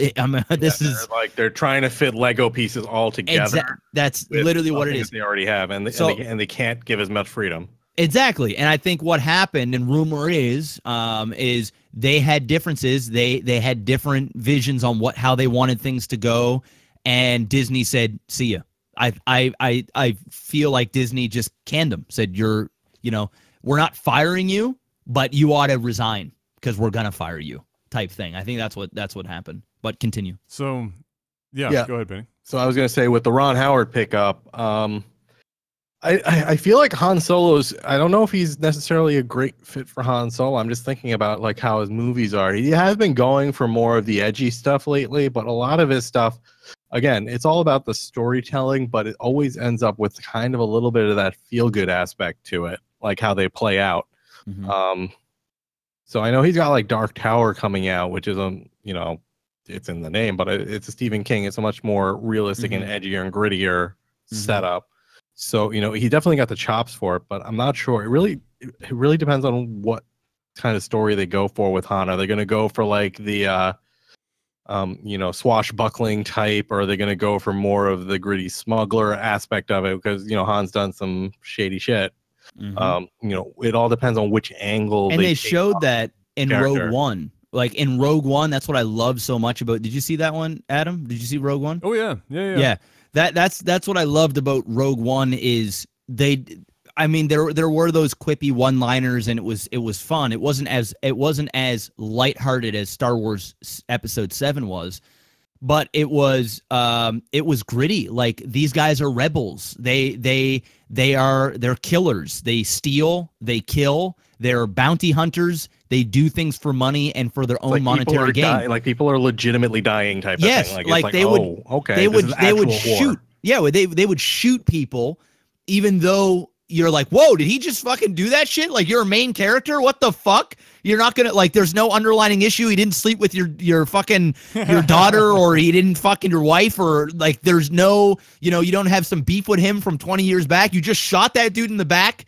trying to fit Lego pieces all together. That's literally what it is. They already have, and they can't give as much freedom. Exactly. And I think what happened, and rumor is they had differences. They had different visions on how they wanted things to go, and Disney said, "See ya." I feel like Disney just canned them. Said, we're not firing you, but you ought to resign because we're gonna fire you, type thing. I think that's what happened. But continue. So, yeah. Go ahead, Benny. So I was gonna say with the Ron Howard pickup, I feel like Han Solo's, I don't know if he's necessarily a great fit for Han Solo. I'm just thinking about like how his movies are. He has been going for more of the edgy stuff lately, but a lot of his stuff, again, it's all about the storytelling, but it always ends up with kind of a little bit of that feel-good aspect to it, like how they play out. Mm-hmm. So I know he's got like Dark Tower coming out, which is you know, it's in the name, but it's a Stephen King. It's a much more realistic and edgier and grittier setup. So, you know, he definitely got the chops for it, but I'm not sure. It really depends on what kind of story they go for with Han. Are they going to go for like the you know, swashbuckling type, or are they going to go for more of the gritty smuggler aspect of it? Because, you know, Han's done some shady shit. You know, it all depends on which angle. And they showed that in character. Rogue One. Like in Rogue One, that's what I love so much about. Did you see that one, Adam? Did you see Rogue One? Oh yeah. That's what I loved about Rogue One is I mean there were those quippy one-liners and it was fun. It wasn't as lighthearted as Star Wars Episode 7 was, but it was gritty. Like, these guys are rebels. They're killers. They steal, they kill, they're bounty hunters. They do things for money and for their own monetary gain. Like, people are legitimately dying type of thing. Like they would, okay, they would shoot. Yeah, they would shoot people, even though you're like, whoa, did he just fucking do that shit? Like, you're a main character? What the fuck? You're not gonna, like, there's no underlining issue. He didn't sleep with your fucking your daughter, or he didn't fucking your wife, or like there's no, you know, you don't have some beef with him from 20 years back. You just shot that dude in the back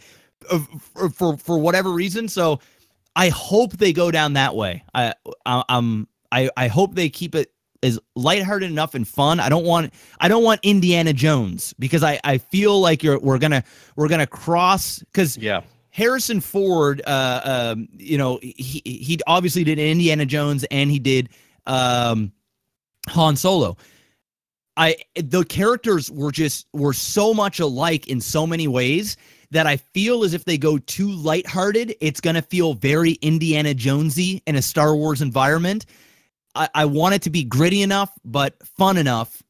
for whatever reason. So I hope they go down that way. I hope they keep it as lighthearted enough and fun. I don't want Indiana Jones, because I feel like we're gonna cross, because Harrison Ford, you know, he obviously did Indiana Jones and he did Han Solo. The characters were so much alike in so many ways that I feel as if they go too lighthearted, it's gonna feel very Indiana Jonesy in a Star Wars environment. I want it to be gritty enough, but fun enough,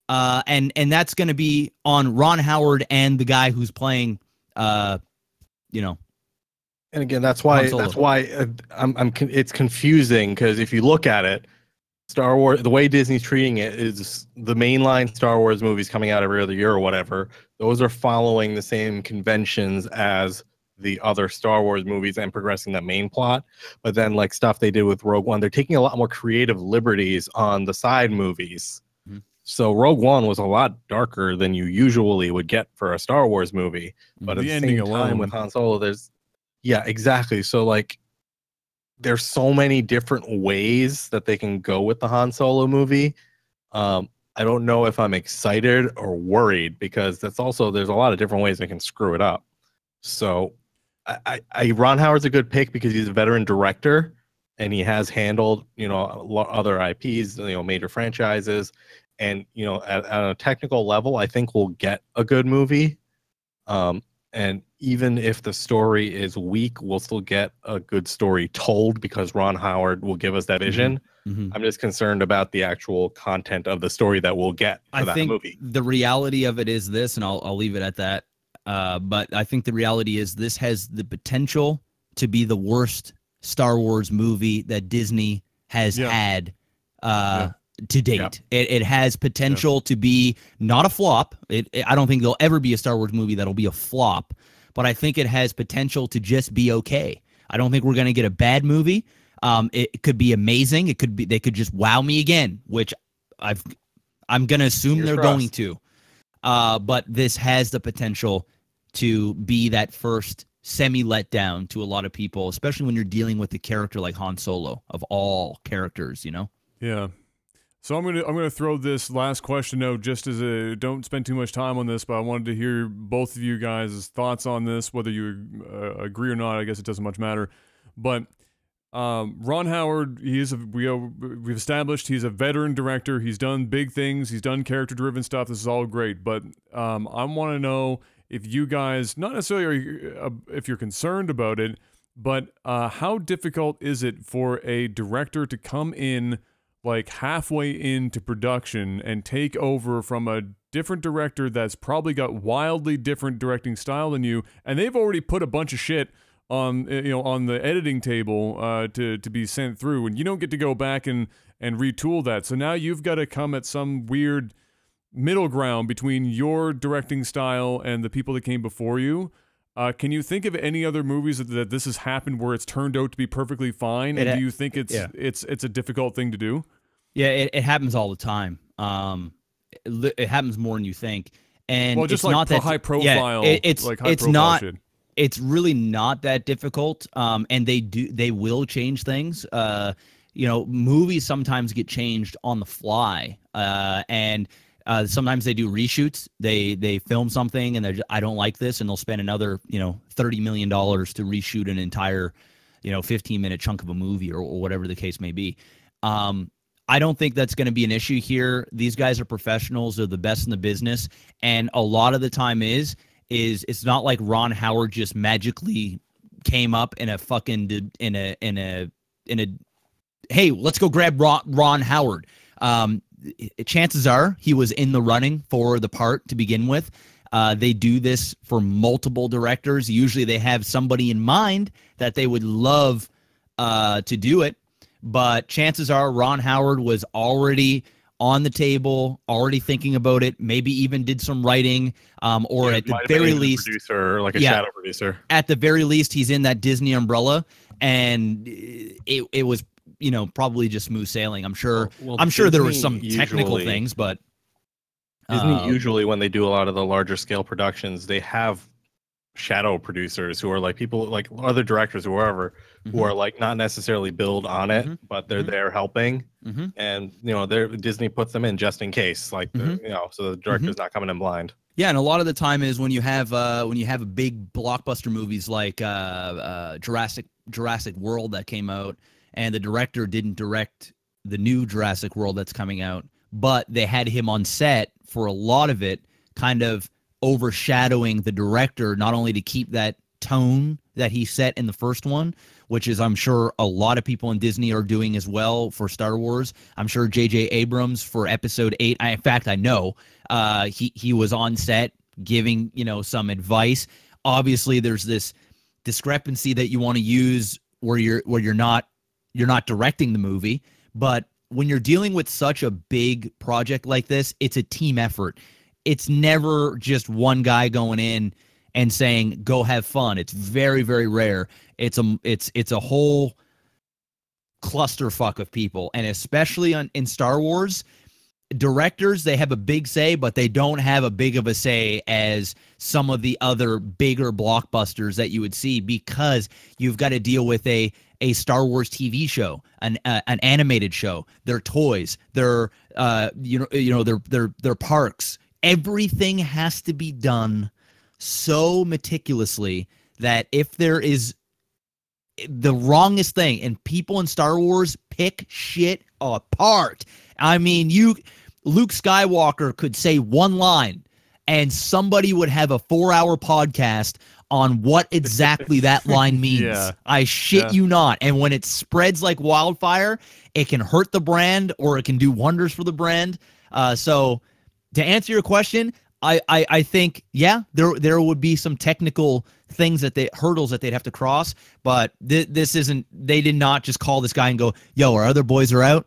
and that's going to be on Ron Howard and the guy who's playing, you know. And again, that's why it's confusing, because if you look at it, Star Wars, the way Disney's treating it is the mainline Star Wars movies coming out every other year or whatever. Those are following the same conventions as the other Star Wars movies and progressing the main plot. But then, like, stuff they did with Rogue One, they're taking a lot more creative liberties on the side movies. So Rogue One was a lot darker than you usually would get for a Star Wars movie. But at the same time with Han Solo, exactly. So, like, there's so many different ways that they can go with the Han Solo movie. I don't know if I'm excited or worried, because there's a lot of different ways they can screw it up. So Ron Howard's a good pick because he's a veteran director and he has handled, you know, other IPs, you know, major franchises, and, you know, at a technical level, I think we'll get a good movie. And even if the story is weak, we'll still get a good story told, because Ron Howard will give us that vision. I'm just concerned about the actual content of the story that we'll get for that movie. The reality of it is this, and I'll leave it at that. But I think the reality is this has the potential to be the worst Star Wars movie that Disney has had to date. It has potential to be not a flop. I don't think there'll ever be a Star Wars movie that'll be a flop, but I think it has potential to just be okay. I don't think we're going to get a bad movie. It could be amazing. They could just wow me again, which I'm going to assume they're going to. But this has the potential to be that first semi-letdown to a lot of people, especially when you're dealing with a character like Han Solo, of all characters, you know? Yeah. So I'm gonna throw this last question out, just as don't spend too much time on this, but I wanted to hear both of you guys' thoughts on this, whether you agree or not. I guess it doesn't much matter. But Ron Howard, we've established he's a veteran director. He's done big things. He's done character-driven stuff. This is all great. But I want to know if you guys, not necessarily if you're concerned about it, but how difficult is it for a director to come in like halfway into production and take over from a different director that's probably got wildly different directing style than you, and they've already put a bunch of shit on, you know, on the editing table to be sent through, and you don't get to go back and retool that. So now you've got to come at some weird middle ground between your directing style and the people that came before you. Can you think of any other movies that this has happened where it's turned out to be perfectly fine? And do you think it's a difficult thing to do? Yeah, it happens all the time. It happens more than you think. And well, just it's like not that high profile. Yeah, it's like high it's profile not. shit. It's really not that difficult. And they will change things. Movies sometimes get changed on the fly. And sometimes they do reshoots. They film something and I don't like this, and they'll spend another $30 million to reshoot an entire 15-minute chunk of a movie or whatever the case may be. I don't think that's going to be an issue here. These guys are professionals. They're the best in the business, and a lot of the time is it's not like Ron Howard just magically came up in a fucking in a hey, let's go grab Ron Howard. Chances are he was in the running for the part to begin with. They do this for multiple directors. Usually they have somebody in mind that they would love to do it. But chances are Ron Howard was already on the table, already thinking about it, maybe even did some writing, or at the very least, producer, like a shadow producer. At the very least, he's in that Disney umbrella, and it was probably just smooth sailing. I'm sure. I'm sure there were some technical things, but Disney usually, when they do a lot of the larger scale productions, they have shadow producers who are like people like other directors or whoever who are like not necessarily billed on it, but they're there helping, and Disney puts them in just in case, like so the director's not coming in blind. Yeah, and a lot of the time is when you have a big blockbuster movies like Jurassic World that came out, and the director didn't direct the new Jurassic World that's coming out, but they had him on set for a lot of it, kind of overshadowing the director, not only to keep that tone that he set in the first one, which is I'm sure a lot of people in Disney are doing as well for Star Wars. I'm sure J.J. Abrams for Episode 8, in fact, I know he was on set giving some advice. Obviously, there's this discrepancy that you want to use where you're not directing the movie, but when you're dealing with such a big project like this, it's a team effort. It's never just one guy going in and saying, go have fun. It's very, very rare. It's a whole clusterfuck of people. And especially in Star Wars, directors, they have a big say, but they don't have a big of a say as some of the other bigger blockbusters that you would see, because you've got to deal with a Star Wars TV show, an animated show, their toys, their their parks. Everything has to be done so meticulously that if there is the wrongest thing, and people in Star Wars pick shit apart. I mean, Luke Skywalker could say one line and somebody would have a 4-hour podcast on what exactly that line means. Yeah. I shit you not. And when it spreads like wildfire, it can hurt the brand or it can do wonders for the brand. So to answer your question, I think, there would be some technical things hurdles that they'd have to cross, but this isn't, they did not just call this guy and go, yo, our other boys are out.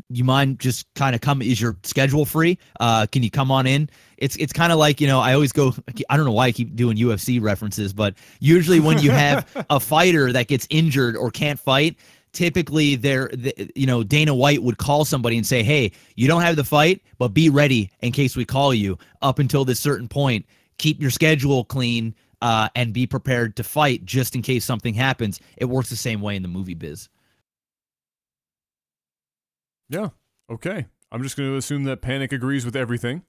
You mind just kind of come? Is your schedule free? Can you come on in? It's kind of like, I always go, I don't know why I keep doing UFC references, but usually when you have a fighter that gets injured or can't fight, typically Dana White would call somebody and say, hey, you don't have the fight, but be ready in case we call you up until this certain point. Keep your schedule clean and be prepared to fight just in case something happens. It works the same way in the movie biz. Yeah. Okay. I'm just going to assume that Panic agrees with everything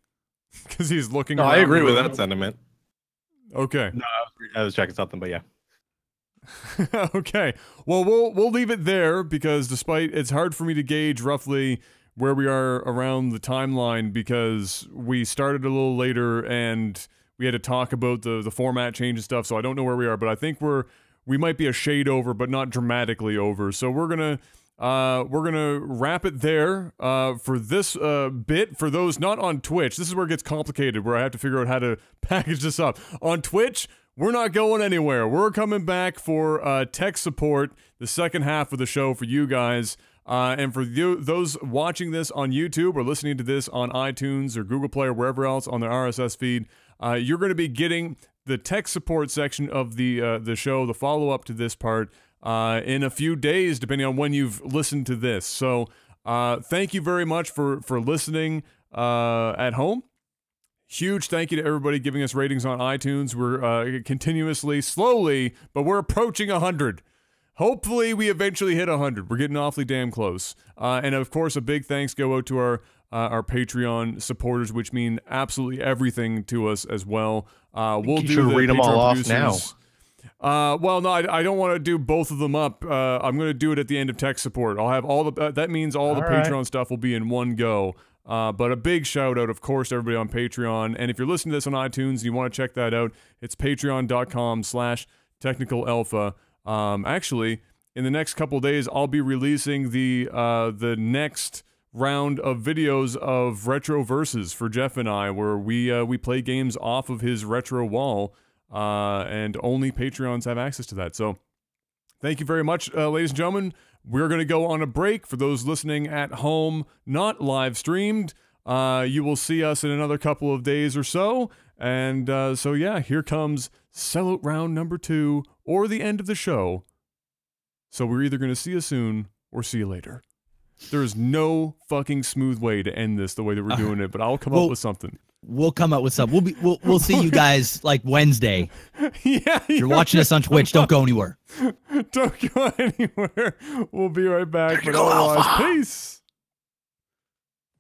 because he's looking. No, I agree with that sentiment. Okay. No, I was checking something, but yeah. Okay. Well, we'll leave it there because despite it's hard for me to gauge roughly where we are around the timeline because we started a little later and we had to talk about the format change and stuff. So I don't know where we are, but I think we might be a shade over, but not dramatically over. So we're gonna wrap it there for this bit. For those not on Twitch, this is where it gets complicated, where I have to figure out how to package this up. On Twitch, we're not going anywhere. We're coming back for tech support, the second half of the show for you guys. And for those watching this on YouTube or listening to this on iTunes or Google Play or wherever else on the RSS feed, you're going to be getting the tech support section of the show, the follow-up to this part, in a few days, depending on when you've listened to this. So thank you very much for listening at home. Huge thank you to everybody giving us ratings on iTunes. We're continuously, slowly, but we're approaching 100. Hopefully, we eventually hit 100. We're getting awfully damn close. And of course, a big thanks go out to our Patreon supporters, which mean absolutely everything to us as well. We'll do the read them all off now. Well, no, I don't want to do both of them up. I'm going to do it at the end of tech support. I'll have all the. That means all the Patreon stuff will be in one go. But a big shout out, of course, to everybody on Patreon. And if you're listening to this on iTunes and you want to check that out, it's patreon.com/technicalalpha. Actually, in the next couple of days, I'll be releasing the next round of videos of retro verses for Jeff and I, where we play games off of his retro wall, and only Patreons have access to that. So thank you very much, ladies and gentlemen. We're going to go on a break. For those listening at home, not live streamed, you will see us in another couple of days or so. And so yeah, here comes sellout round number 2, or the end of the show. So we're either going to see you soon or see you later. There's no fucking smooth way to end this the way that we're doing it, but I'll come up with something. We'll come up with something. We'll see you guys like Wednesday. Yeah, you're watching us on Twitch. Don't go anywhere. Don't go anywhere. We'll be right back. But otherwise, peace.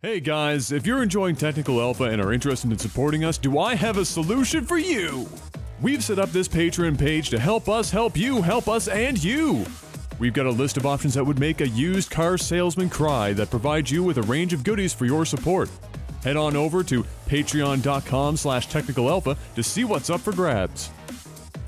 Hey guys, if you're enjoying Technical Alpha and are interested in supporting us, do I have a solution for you? We've set up this Patreon page to help us, help you, help us, and you. We've got a list of options that would make a used car salesman cry that provides you with a range of goodies for your support. Head on over to patreon.com/technicalalpha to see what's up for grabs.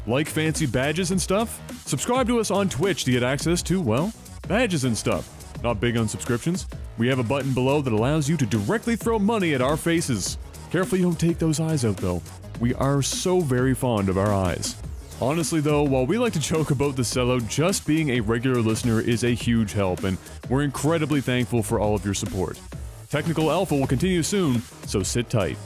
Like fancy badges and stuff? Subscribe to us on Twitch to get access to, well, badges and stuff. Not big on subscriptions. We have a button below that allows you to directly throw money at our faces. Careful you don't take those eyes out though. We are so very fond of our eyes. Honestly though, while we like to joke about the sellout, just being a regular listener is a huge help, and we're incredibly thankful for all of your support. Technical Alpha will continue soon, so sit tight.